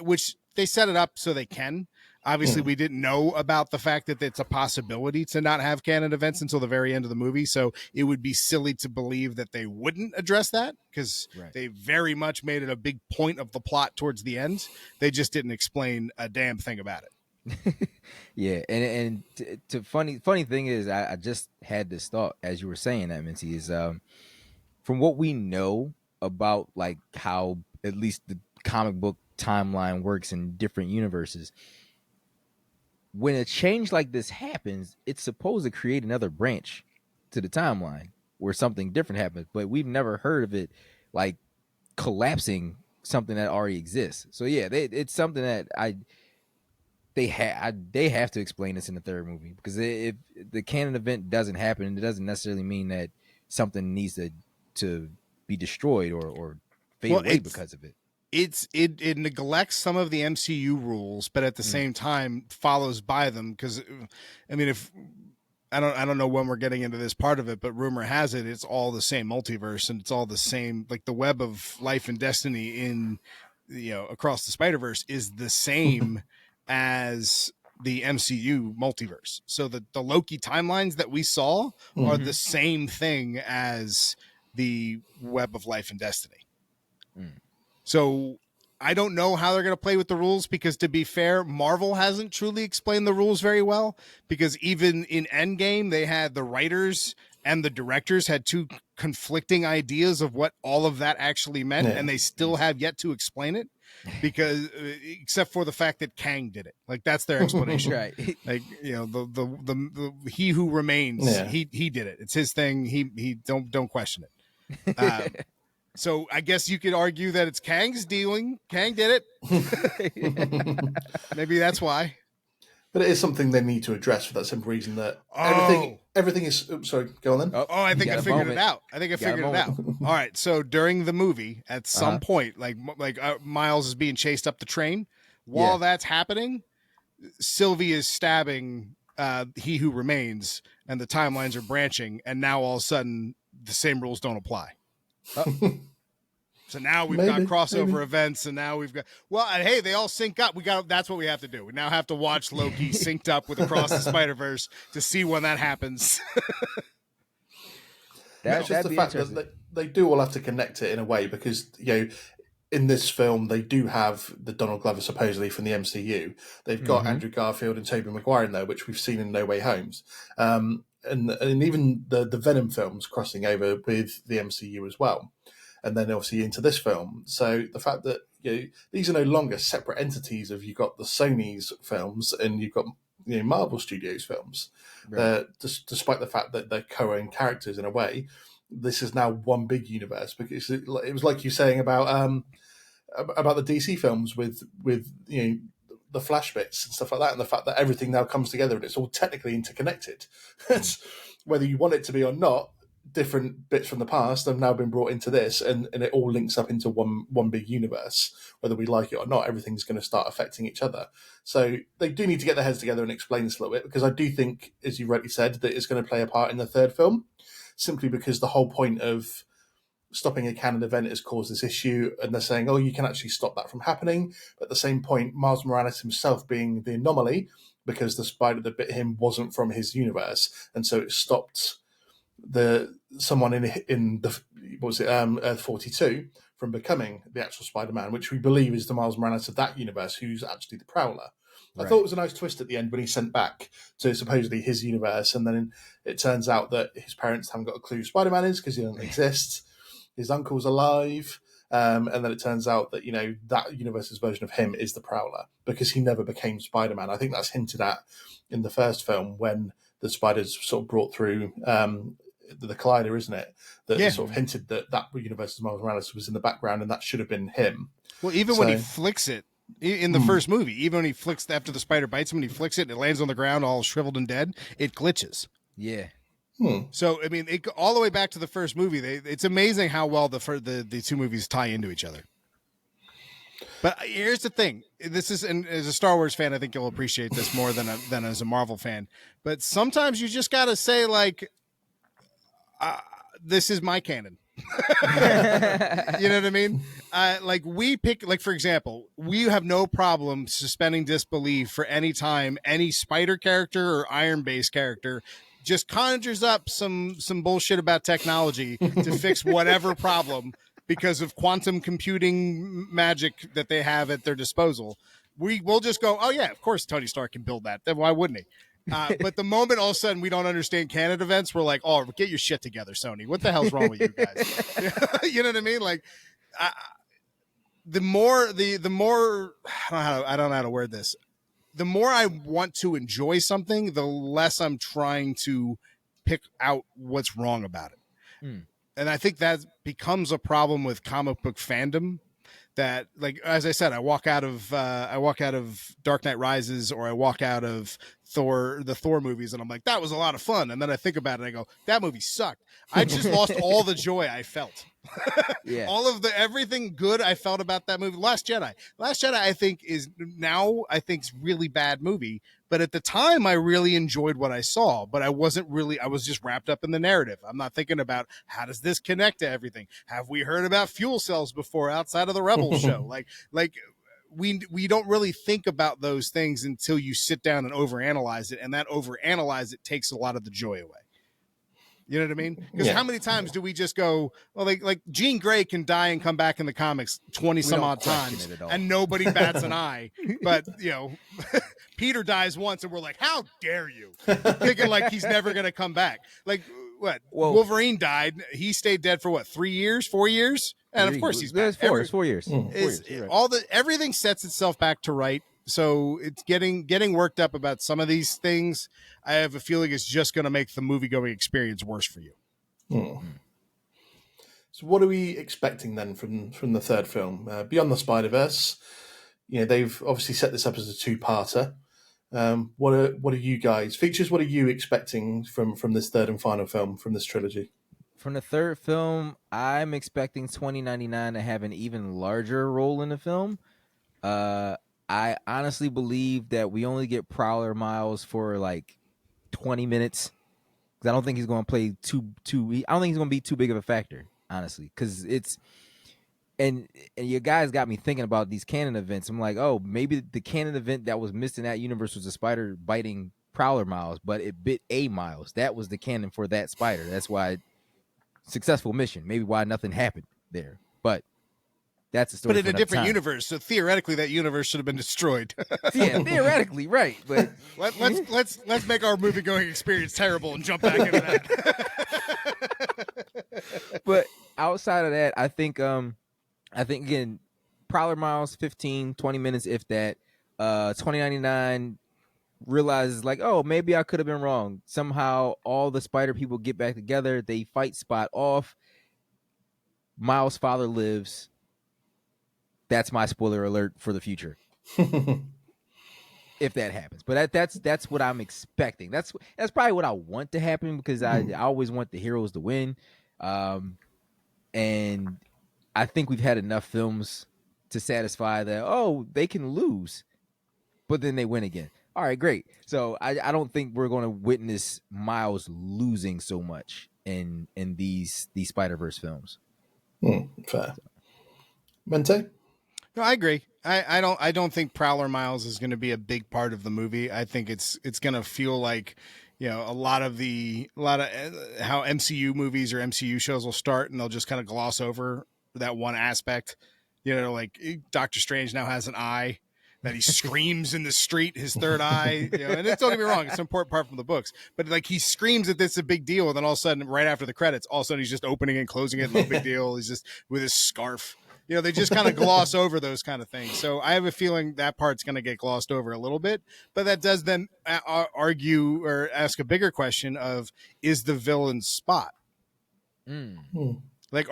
which they set it up so they can. Obviously, we didn't know about the fact that it's a possibility to not have canon events until the very end of the movie. So it would be silly to believe that they wouldn't address that, because they very much made it a big point of the plot towards the end. They just didn't explain a damn thing about it. Yeah. And funny thing is, I just had this thought as you were saying that, Minty, is from what we know about like how at least the comic book timeline works in different universes, when a change like this happens, it's supposed to create another branch to the timeline where something different happens, but we've never heard of it like collapsing something that already exists. So yeah, it's something that they have to explain this in the third movie, because if the canon event doesn't happen, it doesn't necessarily mean that something needs to be destroyed or fade away because of it. It neglects some of the MCU rules, but at the same time follows by them. Because I mean, if I don't know when we're getting into this part of it, but rumor has it it's all the same multiverse, and it's all the same. Like the web of life and destiny in Across the Spiderverse is the same as the MCU multiverse. So the Loki timelines that we saw are the same thing as the web of life and destiny. So I don't know how they're going to play with the rules, because to be fair, Marvel hasn't truly explained the rules very well, because even in Endgame, they had the writers and the directors had two conflicting ideas of what all of that actually meant. And they still have yet to explain it, because except for the fact that Kang did it. Like that's their explanation. Right. Like, the he who remains, he did it. It's his thing. He don't question it. So I guess you could argue that it's Kang's dealing. Kang did it. Maybe that's why. But it is something they need to address for that simple reason that everything is. Oops, sorry, go on then. I think I figured it out. I figured it out. All right. So during the movie, at some point, like Miles is being chased up the train. While that's happening, Sylvie is stabbing He Who Remains, and the timelines are branching. And now all of a sudden, the same rules don't apply. So now we've got crossover events, and now we've got hey, they all sync up. That's what we have to do. We now have to watch Loki synced up with Across the Spider-Verse to see when that happens. That's just the fact that they do all have to connect it in a way, because in this film they do have the Donald Glover supposedly from the MCU. They've got Andrew Garfield and Tobey Maguire in there, which we've seen in No Way Homes. And even the Venom films crossing over with the MCU as well, and then obviously into this film. So the fact that these are no longer separate entities of, you've got the Sony's films and you've got Marvel Studios films, right. Despite the fact that they're co-owned characters in a way, this is now one big universe. Because it was like you saying about the DC films with the Flash bits and stuff like that, and the fact that everything now comes together and it's all technically interconnected. Whether you want it to be or not, different bits from the past have now been brought into this, and it all links up into one big universe. Whether we like it or not, everything's going to start affecting each other. So they do need to get their heads together and explain this a little bit, because I do think, as you rightly said, that it's going to play a part in the third film, simply because the whole point of stopping a canon event has caused this issue, and they're saying, you can actually stop that from happening. But at the same point, Miles Morales himself being the anomaly, because the spider that bit him wasn't from his universe, and so it stopped someone in the Earth 42 from becoming the actual Spider-Man, which we believe is the Miles Morales of that universe, who's actually the Prowler. Right. I thought it was a nice twist at the end when he sent back to supposedly his universe, and then it turns out that his parents haven't got a clue who Spider-Man is because he doesn't exist. His uncle's alive, and then it turns out that that universe's version of him is the Prowler, because he never became Spider-Man. I think that's hinted at in the first film when the spiders sort of brought through the Collider, isn't it? That sort of hinted that universe's Miles Morales was in the background, and that should have been him. Well, even when he flicks it in the first movie, even when he flicks after the spider bites him, when he flicks it and it lands on the ground all shriveled and dead, it glitches. Yeah. So, I mean, all the way back to the first movie, it's amazing how well the two movies tie into each other. But here's the thing. And as a Star Wars fan, I think you'll appreciate this more than as a Marvel fan. But sometimes you just got to say, like, this is my canon. You know what I mean? For example, we have no problem suspending disbelief for any time any Spider character or Iron-based character just conjures up some bullshit about technology to fix whatever problem because of quantum computing magic that they have at their disposal. We'll just go, oh yeah, of course Tony Stark can build that. Then why wouldn't he? But the moment all of a sudden we don't understand canon events, we're like, oh, get your shit together, Sony. What the hell's wrong with you guys? You know what I mean? Like, the more I don't know how to word this. The more I want to enjoy something, the less I'm trying to pick out what's wrong about it. And I think that becomes a problem with comic book fandom, that, like, as I said, I walk out of Dark Knight Rises, or I walk out of the Thor movies, and I'm like, that was a lot of fun. And then I think about it and I go, that movie sucked. I just lost all the joy I felt. Yeah. All of everything good I felt about that movie. Last Jedi, I think is really bad movie. But at the time, I really enjoyed what I saw, but I was just wrapped up in the narrative. I'm not thinking about, how does this connect to everything? Have we heard about fuel cells before outside of the Rebels show? Like we don't really think about those things until you sit down and overanalyze it. And that overanalyze it takes a lot of the joy away. You know what I mean? Because how many times do we just go, well, like Jean Grey can die and come back in the comics 20 some odd times and nobody bats an eye. But, Peter dies once and we're like, how dare you? Thinking like he's never going to come back. Like, what? Well, Wolverine died. He stayed dead for 3 years, 4 years? And of course he's back. It's 4 years. Everything sets itself back to right. So it's getting worked up about some of these things. I have a feeling it's just going to make the movie-going experience worse for you. So what are we expecting then from the third film? Beyond the Spiderverse, they've obviously set this up as a two-parter. What are you guys, Features, what are you expecting from this third and final film, from this trilogy? From the third film, I'm expecting 2099 to have an even larger role in the film. I honestly believe that we only get Prowler Miles for like 20 minutes, because I don't think he's going to play I don't think he's going to be too big of a factor, honestly, because it's and you guys got me thinking about these canon events. I'm like, oh, maybe the canon event that was missed in that universe was a spider biting Prowler Miles, but it bit a Miles. That was the canon for that spider. That's why successful mission. Maybe why nothing happened there, but. That's a story. But in a different universe, so theoretically, that universe should have been destroyed. Yeah, theoretically, right. But let's make our movie going experience terrible and jump back into that. But outside of that, I think again, Prowler Miles, 15, 20 minutes, if that. 2099 realizes like, oh, maybe I could have been wrong. Somehow, all the spider people get back together. They fight Spot off. Miles' father lives. That's my spoiler alert for the future, if that happens. But that's what I'm expecting. That's probably what I want to happen, because I always want the heroes to win, and I think we've had enough films to satisfy that. Oh, they can lose, but then they win again. All right, great. So I don't think we're going to witness Miles losing so much in these Spider-Verse films. Fair. Mendte? No, I agree. I don't think Prowler Miles is going to be a big part of the movie. I think it's going to feel like, a lot of how MCU movies or MCU shows will start, and they'll just kind of gloss over that one aspect. Like Doctor Strange now has an eye that he screams in the street, his third eye. And don't get me wrong, it's an important part from the books, but like he screams that this is a big deal, and then all of a sudden, right after the credits, all of a sudden he's just opening and closing it, no big deal. He's just with his scarf. They just kind of gloss over those kind of things. So I have a feeling that part's going to get glossed over a little bit, but that does then argue or ask a bigger question of, is the villain Spot? Like,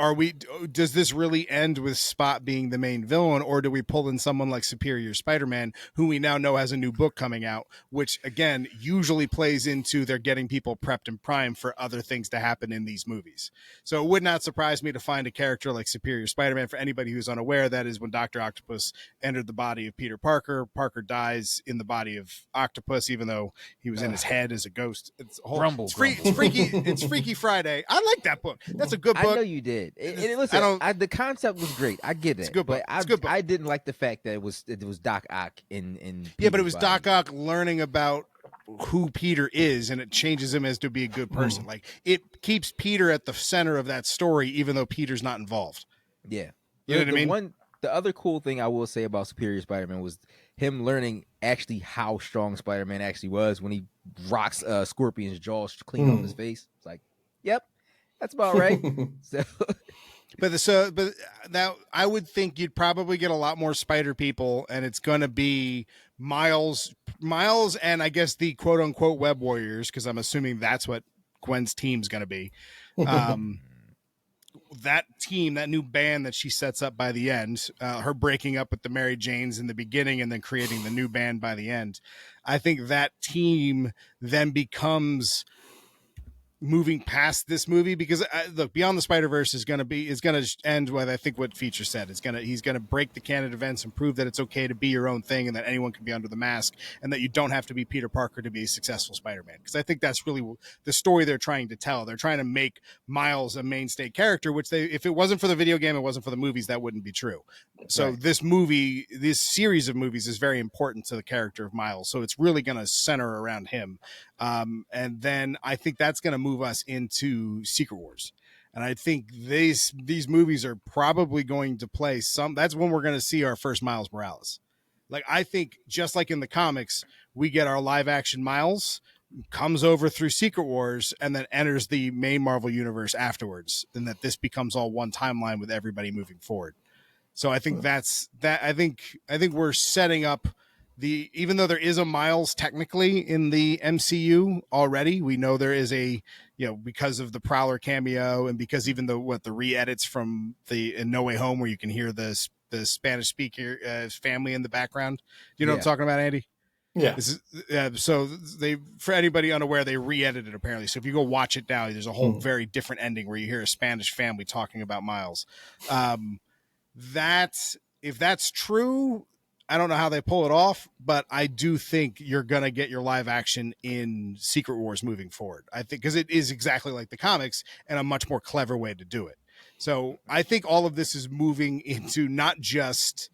does this really end with Spot being the main villain, or do we pull in someone like Superior Spider-Man, who we now know has a new book coming out, which again, usually plays into they're getting people prepped and primed for other things to happen in these movies. So it would not surprise me to find a character like Superior Spider-Man. For anybody who's unaware, that is when Dr. Octopus entered the body of Peter Parker. Parker dies in the body of Octopus, even though he was in his head as a ghost. It's Freaky Friday. I like that book. That's a good book. I know you did. And listen, the concept was great. I get it. It's a good book. But I didn't like the fact that it was Doc Ock in yeah, but it was Doc Ock learning about who Peter is, and it changes him as to be a good person. Like, it keeps Peter at the center of that story, even though Peter's not involved. Yeah, you know what I mean. The other cool thing I will say about Superior Spider-Man was him learning actually how strong Spider-Man actually was when he rocks Scorpion's jaws clean off his face. It's like, yep. That's about right. But now I would think you'd probably get a lot more spider people, and it's going to be Miles, and I guess the quote unquote Web Warriors, because I'm assuming that's what Gwen's team's going to be. that team, that new band that she sets up by the end, her breaking up with the Mary Janes in the beginning and then creating the new band by the end, I think that team then becomes moving past this movie, because look, Beyond the Spider-Verse is going to end with, I think, what Feature said. He's going to break the canon events and prove that it's okay to be your own thing and that anyone can be under the mask and that you don't have to be Peter Parker to be a successful Spider-Man. Because I think that's really the story they're trying to tell. They're trying to make Miles a mainstay character, which if it wasn't for the video game, it wasn't for the movies, that wouldn't be true. So right. This series of movies is very important to the character of Miles. So it's really going to center around him. And then I think that's going to move us into Secret Wars. And I think these movies are probably going to play that's when we're going to see our first Miles Morales. Like, I think just like in the comics, we get our live action Miles, comes over through Secret Wars, and then enters the main Marvel universe afterwards. And that this becomes all one timeline with everybody moving forward. So I think that's that. I think we're setting up even though there is a Miles technically in the MCU already, we know there is because of the Prowler cameo and because even the re-edits from in No Way Home, where you can hear the Spanish speaker family in the background. Do you know what I'm talking about, Andy? Yeah. So for anybody unaware, they re-edited it apparently. So if you go watch it now, there's a whole very different ending where you hear a Spanish family talking about Miles. If that's true, I don't know how they pull it off, but I do think you're going to get your live action in Secret Wars moving forward. I think because it is exactly like the comics and a much more clever way to do it. So I think all of this is moving into not just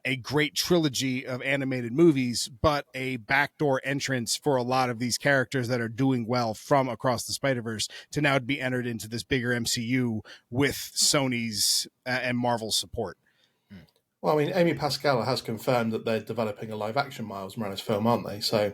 a great trilogy of animated movies, but a backdoor entrance for a lot of these characters that are doing well from Across the Spiderverse to now be entered into this bigger MCU with Sony's and Marvel's support. Well, I mean, Amy Pascal has confirmed that they're developing a live-action Miles Morales film, aren't they? So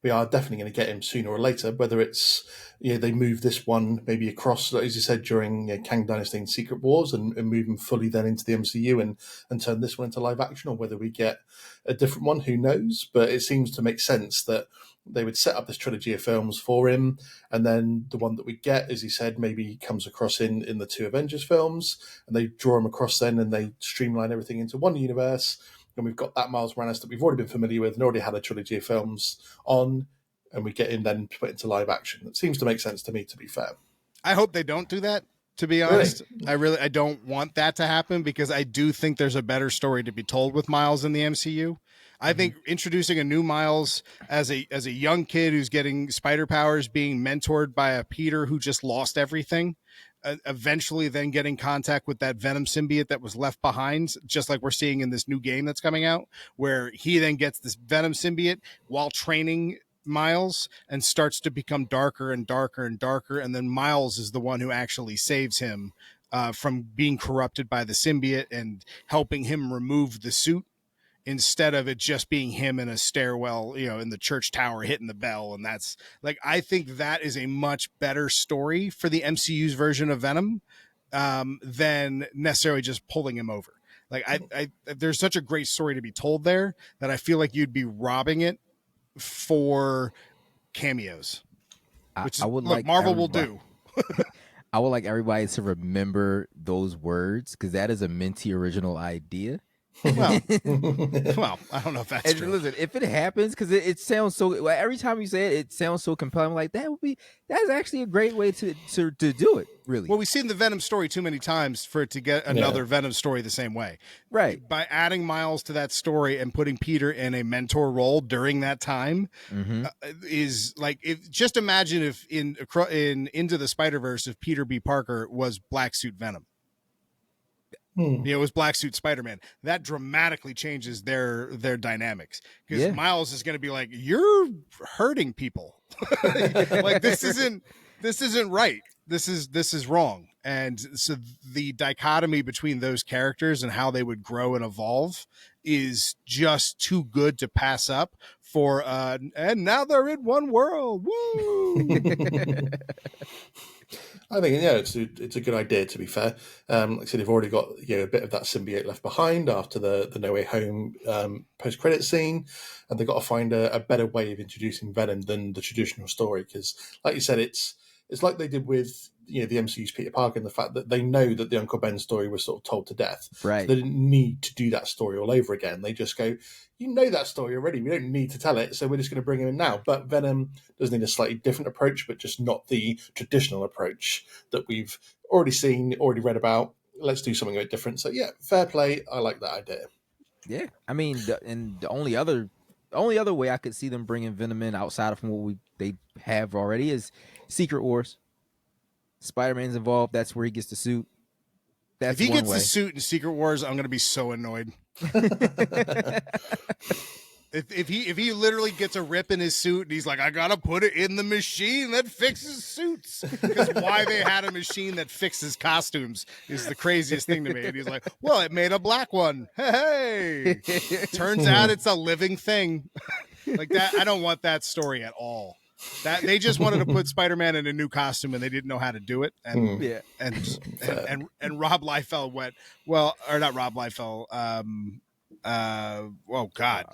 we are definitely going to get him sooner or later, whether it's they move this one maybe across, as you said, during Kang Dynasty and Secret Wars and move him fully then into the MCU and turn this one into live-action, or whether we get a different one, who knows? But it seems to make sense that they would set up this trilogy of films for him, and then the one that we get, as he said, maybe comes across in the two Avengers films, and they draw him across then, and they streamline everything into one universe, and we've got that Miles Morales that we've already been familiar with and already had a trilogy of films on, and we get him then put into live action. It seems to make sense to me, to be fair. I hope they don't do that, to be honest. Really? I don't want that to happen, because I do think there's a better story to be told with Miles in the MCU. I think introducing a new Miles as a young kid who's getting spider powers, being mentored by a Peter who just lost everything, eventually then getting contact with that Venom symbiote that was left behind, just like we're seeing in this new game that's coming out, where he then gets this Venom symbiote while training Miles and starts to become darker and darker and darker. And then Miles is the one who actually saves him from being corrupted by the symbiote and helping him remove the suit, instead of it just being him in a stairwell, in the church tower hitting the bell. And that's I think that is a much better story for the MCU's version of Venom than necessarily just pulling him over. There's such a great story to be told there that I feel like you'd be robbing it for cameos, which Marvel will do. I would like everybody to remember those words, because that is a Mendte original idea. Well, I don't know if that's true. Listen, if it happens, because it sounds so, every time you say it sounds so compelling. Like that's actually a great way to do it. Really. Well, we've seen the Venom story too many times for it to get another Venom story the same way. Right. By adding Miles to that story and putting Peter in a mentor role during that time is just imagine if in Into the Spider-Verse, if Peter B. Parker was Black Suit Venom. It was Black Suit Spider-Man. That dramatically changes their dynamics, because Miles is going to be like, "You're hurting people. This isn't right. This is wrong." And so the dichotomy between those characters and how they would grow and evolve is just too good to pass up for. And now they're in one world. Woo! I think it's a good idea, to be fair. Like I said, they've already got a bit of that symbiote left behind after the No Way Home post-credit scene, and they've got to find a better way of introducing Venom than the traditional story, because, like you said, it's it's like they did with the MCU's Peter Parker, and the fact that they know that the Uncle Ben story was sort of told to death. Right. So they didn't need to do that story all over again. They just go, you know that story already. We don't need to tell it, so we're just going to bring him in now. But Venom does need a slightly different approach, but just not the traditional approach that we've already seen, already read about. Let's do something a bit different. So yeah, fair play. I like that idea. Yeah, I mean, the only other way I could see them bringing Venom in outside of what they have already is Secret Wars. Spider-Man's involved. That's where he gets the suit. That's if he one gets way. the suit in Secret Wars, I'm going to be so annoyed. If he literally gets a rip in his suit and he's like, I gotta put it in the machine that fixes suits, because why they had a machine that fixes costumes is the craziest thing to me. And he's like, well, it made a black one. Hey, turns out it's a living thing. Like that. I don't want that story at all. That they just wanted to put Spider-Man in a new costume and they didn't know how to do it. And and Rob Liefeld went, well, or not Rob Liefeld. Oh God.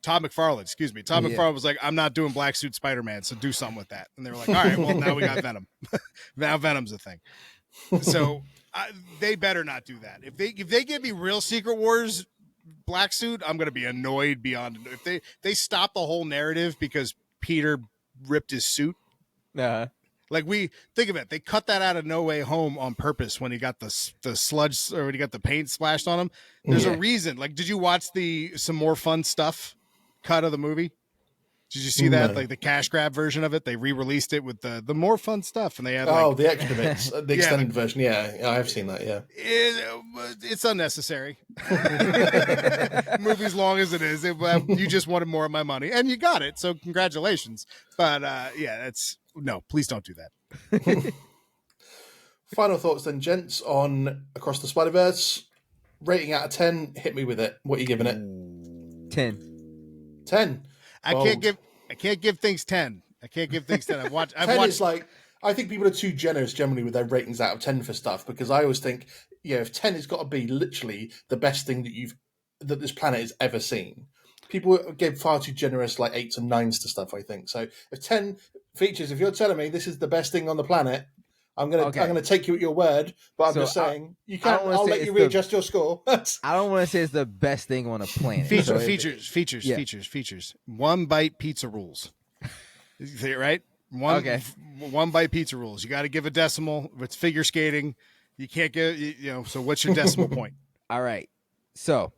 Todd McFarlane, excuse me. Todd McFarlane was like, I'm not doing black suit Spider-Man, so do something with that. And they were like, all right, well, now we got Venom. Now Venom's a thing. So they better not do that. If they give me real Secret Wars black suit, I'm going to be annoyed beyond. If they stop the whole narrative because Peter ripped his suit. Like think of it. They cut that out of No Way Home on purpose when he got the sludge or when he got the paint splashed on him. There's a reason. Like, did you watch Some More Fun Stuff cut of the movie? Did you see that? Like the cash grab version of it, they re-released it with the more fun stuff, and they had the extra bits, the extended version. Yeah, I have seen that. Yeah, it's unnecessary. Movie's long as it is, you just wanted more of my money, and you got it. So congratulations. But please don't do that. Final thoughts then, gents, on Across the Spiderverse. Rating out of 10. Hit me with it. What are you giving it? 10. 10. I can't give things 10. I can't give things 10. I've watched. Is like, I think people are too generous generally with their ratings out of 10 for stuff, because I always think, if 10 has got to be literally the best thing that this planet has ever seen. People give far too generous, like 8s and 9s to stuff, I think. So if 10 features, if you're telling me this is the best thing on the planet, I'm gonna take you at your word, but I'm just saying you can't. I'll let you readjust your score. I don't want to say it's the best thing on the planet. Features. One bite pizza rules. Right? One bite pizza rules. You got to give a decimal. If it's figure skating, you can't give. So what's your decimal point? All right. So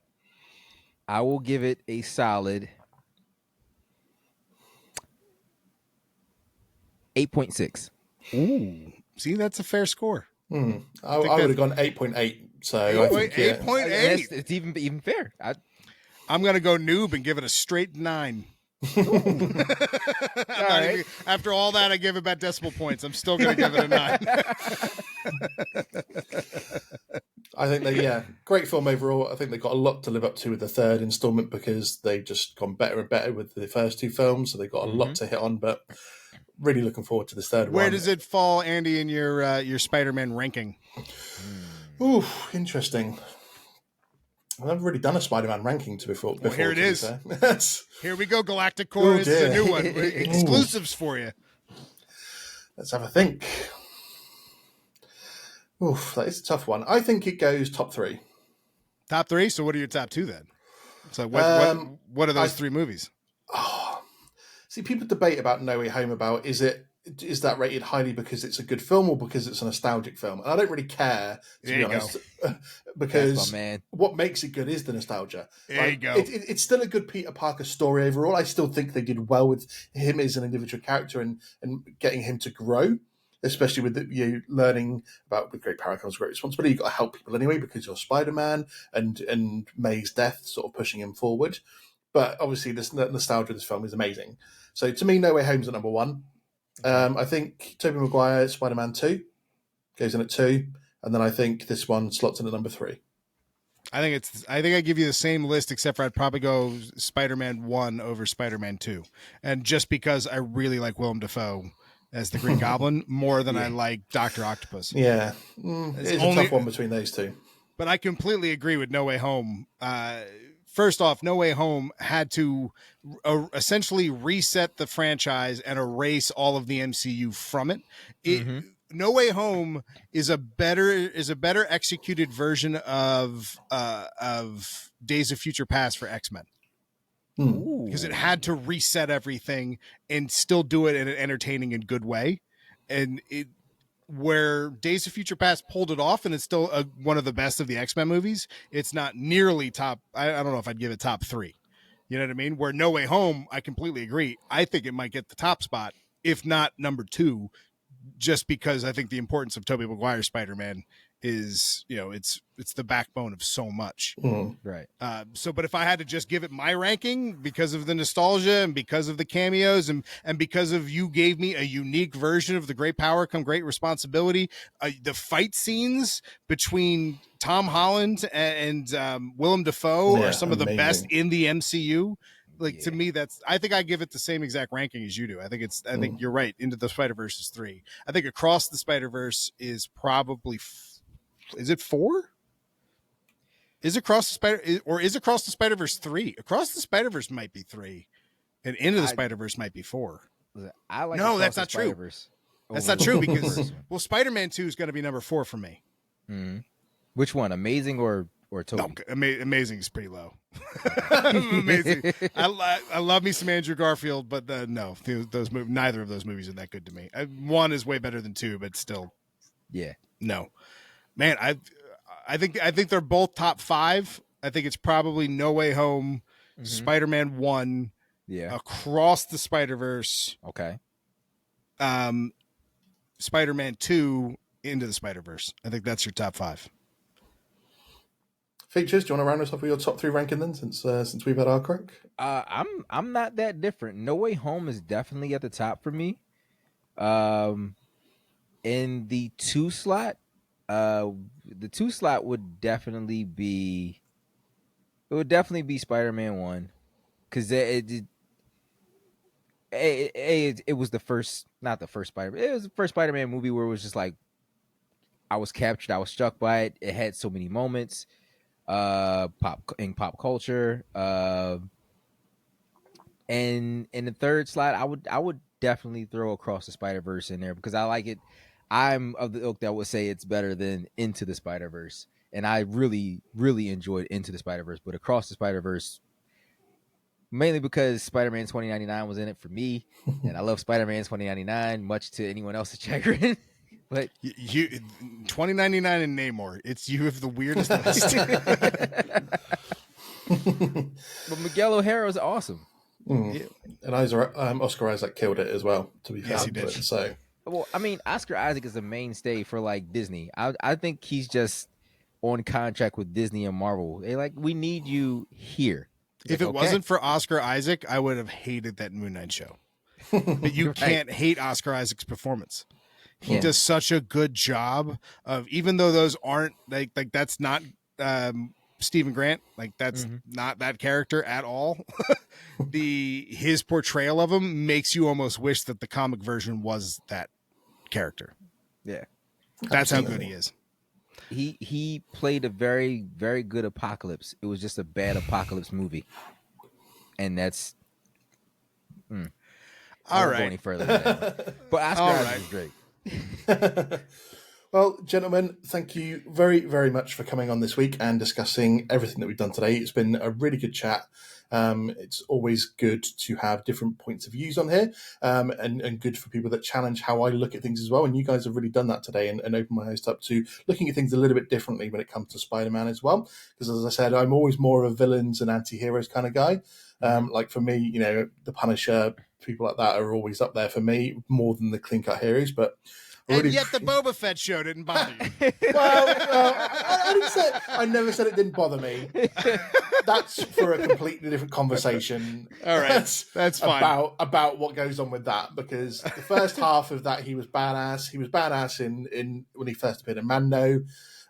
I will give it a solid 8.6. Ooh. See, that's a fair score. I would have gone 8.8. So I think 8.8. It's even fair. I'm going to go noob and give it a straight 9. Right. After all that, I give it back decimal points. I'm still going to give it a 9. I think great film overall. I think they've got a lot to live up to with the third installment, because they've just gone better and better with the first two films. So they've got a lot to hit on, but really looking forward to this third one. Where does it fall, Andy, in your Spider-Man ranking? Ooh, interesting. I've never really done a Spider-Man ranking before. Well, here it is. Here we go, Galactic Core. This is a new one. Exclusives for you. Let's have a think. Oof, that is a tough one. I think it goes top 3. Top 3? So what are your top 2 then? So what are those 3 movies? See, people debate about No Way Home about is that rated highly because it's a good film or because it's a nostalgic film? And I don't really care, to be honest, because what makes it good is the nostalgia. There you go. It's still a good Peter Parker story overall. I still think they did well with him as an individual character and getting him to grow, especially with learning about with great power comes great responsibility. You've got to help people anyway because you're Spider-Man, and May's death sort of pushing him forward. But obviously, this nostalgia of this film is amazing. So to me, No Way Home's at number 1. I think Tobey Maguire, Spider-Man 2, goes in at 2, and then I think this one slots in at number 3. I think I give you the same list, except for I'd probably go Spider-Man 1 over Spider-Man 2, and just because I really like Willem Dafoe as the Green Goblin more than I like Dr. Octopus. Yeah, it's a tough one between those two. But I completely agree with No Way Home. first off, No Way Home had to essentially reset the franchise and erase all of the MCU from it. No Way Home is a better executed version of Days of Future Past for X-Men. Because it had to reset everything and still do it in an entertaining and good way. And where Days of Future Past pulled it off, and it's still one of the best of the X-Men movies, it's not nearly top. I don't know if I'd give it top 3. You know what I mean? Where No Way Home, I completely agree. I think it might get the top spot, if not number 2, just because I think the importance of Tobey Maguire's Spider-Man is, it's the backbone of so much. Right. But if I had to just give it my ranking because of the nostalgia and because of the cameos and because of you gave me a unique version of the great power come great responsibility, the fight scenes between Tom Holland and Willem Dafoe are some of the best in the MCU. To me, I think I give it the same exact ranking as you do. I think you're right. Into the Spider-Verse is 3. I think Across the Spider-Verse is probably, is it 4? Is Across the Spider-Verse 3? Across the Spider-Verse might be 3, and Into the Spider-Verse might be 4. I like. No, that's not true. That's not true because Spider-Man 2 is going to be number 4 for me. Which one? Amazing or Tobey? No, Amazing is pretty low. Amazing. I love me some Andrew Garfield, but no, neither of those movies are that good to me. 1 is way better than 2, but still, no, man. I think they're both top 5. I think it's probably No Way Home, Spider-Man 1, Across the Spider-Verse, Spider-Man 2, Into the Spider-Verse. I think that's your top 5. Features, do you want to round us off with your top 3 ranking then, since we've had our crack? I'm not that different. No Way Home is definitely at the top for me. In the 2 slot, the 2 slot would definitely be Spider-Man 1, because it was the first, not the first Spider-Man. It was the first Spider-Man movie where it was just like I was captured, I was struck by it. It had so many moments. Pop culture, and in the 3rd slot, I would definitely throw Across the Spider-Verse in there because I like it. I'm of the ilk that would say it's better than Into the Spider-Verse, and I really, really enjoyed Into the Spider-Verse, but Across the Spider-Verse, mainly because Spider-Man 2099 was in it for me, and I love Spider-Man 2099 much to anyone else's chagrin. But you 2099 and Namor, you have the weirdest list. But Miguel O'Hara is awesome. Yeah. And Oscar Isaac killed it as well, to be fair. Yes, he did. So, well, I mean, Oscar Isaac is a mainstay for like Disney. I think he's just on contract with Disney and Marvel. They we need you here. If it wasn't for Oscar Isaac, I would have hated that Moon Knight show. But you can't hate Oscar Isaac's performance. He does such a good job of, even though those aren't like that's not Stephen Grant, that's not that character at all. His portrayal of him makes you almost wish that the comic version was that character. Yeah, that's how good he is. He played a very, very good Apocalypse. It was just a bad Apocalypse movie, and that's all right. Go any further than that. But Oscar Isaac is great. Well, gentlemen, thank you very, very much for coming on this week and discussing everything that we've done today. It's been a really good chat. It's always good to have different points of views on here, and good for people that challenge how I look at things as well. And you guys have really done that today and opened my eyes up to looking at things a little bit differently when it comes to Spider-Man as well. Because as I said, I'm always more of a villains and anti-heroes kind of guy. For me, the Punisher, people like that are always up there for me more than the clean-cut heroes. But and yet the Boba Fett show didn't bother you. I never said it didn't bother me. That's for a completely different conversation. All right, that's fine. About what goes on with that, because the first half of that he was badass. He was badass in when he first appeared in Mando.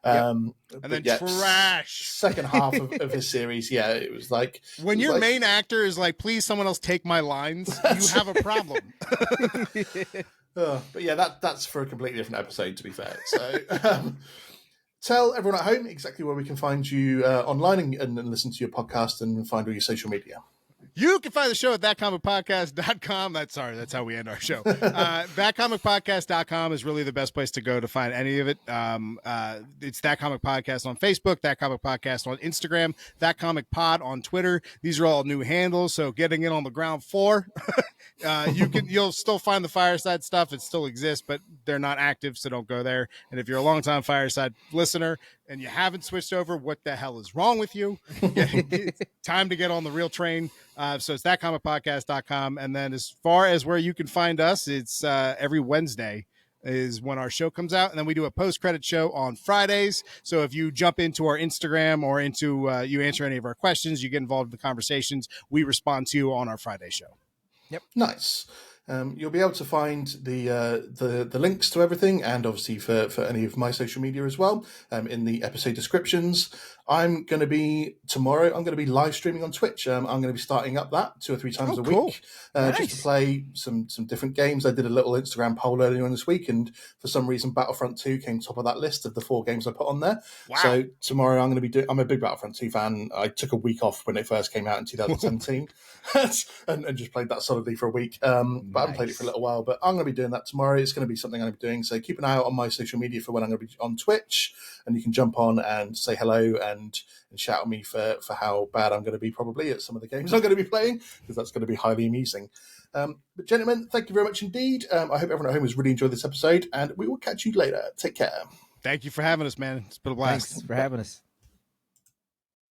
And then trash. Second half of his series, it was like when your main actor is like, "Please, someone else take my lines." You have a problem. But yeah, that's for a completely different episode, to be fair. So, tell everyone at home exactly where we can find you online and listen to your podcast and find all your social media. You can find the show at thatcomicpodcast.com. That's how we end our show. Thatcomicpodcast.com is really the best place to go to find any of it. It's That Comic Podcast on Facebook, That Comic Podcast on Instagram, That Comic Pod on Twitter. These are all new handles, so getting in on the ground floor. You'll still find the Fireside stuff. It still exists, but they're not active, so don't go there. And if you're a longtime Fireside listener and you haven't switched over, what the hell is wrong with you? It's time to get on the real train. So it's thatcomicpodcast.com. And then as far as where you can find us, it's every Wednesday is when our show comes out. And then we do a post-credit show on Fridays. So if you jump into our Instagram or into you answer any of our questions, you get involved in the conversations, we respond to you on our Friday show. Yep. Nice. You'll be able to find the links to everything, and obviously for any of my social media as well, in the episode descriptions. I'm going to be live streaming on Twitch. I'm going to be starting up that 2 or 3 times a week, Nice. just to play some different games. I did a little Instagram poll earlier on this week, and for some reason Battlefront 2 came top of that list of the 4 games I put on there. Wow. So tomorrow I'm going to be I'm a big Battlefront 2 fan. I took a week off when it first came out in 2017 and just played that solidly for a week. But I haven't played it for a little while, but I'm going to be doing that tomorrow. It's going to be something I'm going to be doing. So keep an eye out on my social media for when I'm going to be on Twitch, and you can jump on and say hello and shout at me for how bad I'm going to be probably at some of the games I'm going to be playing, because that's going to be highly amusing. But gentlemen, thank you very much indeed. I hope everyone at home has really enjoyed this episode, and we will catch you later. Take care. Thank you for having us, man. It's been a blast. Thanks for having us.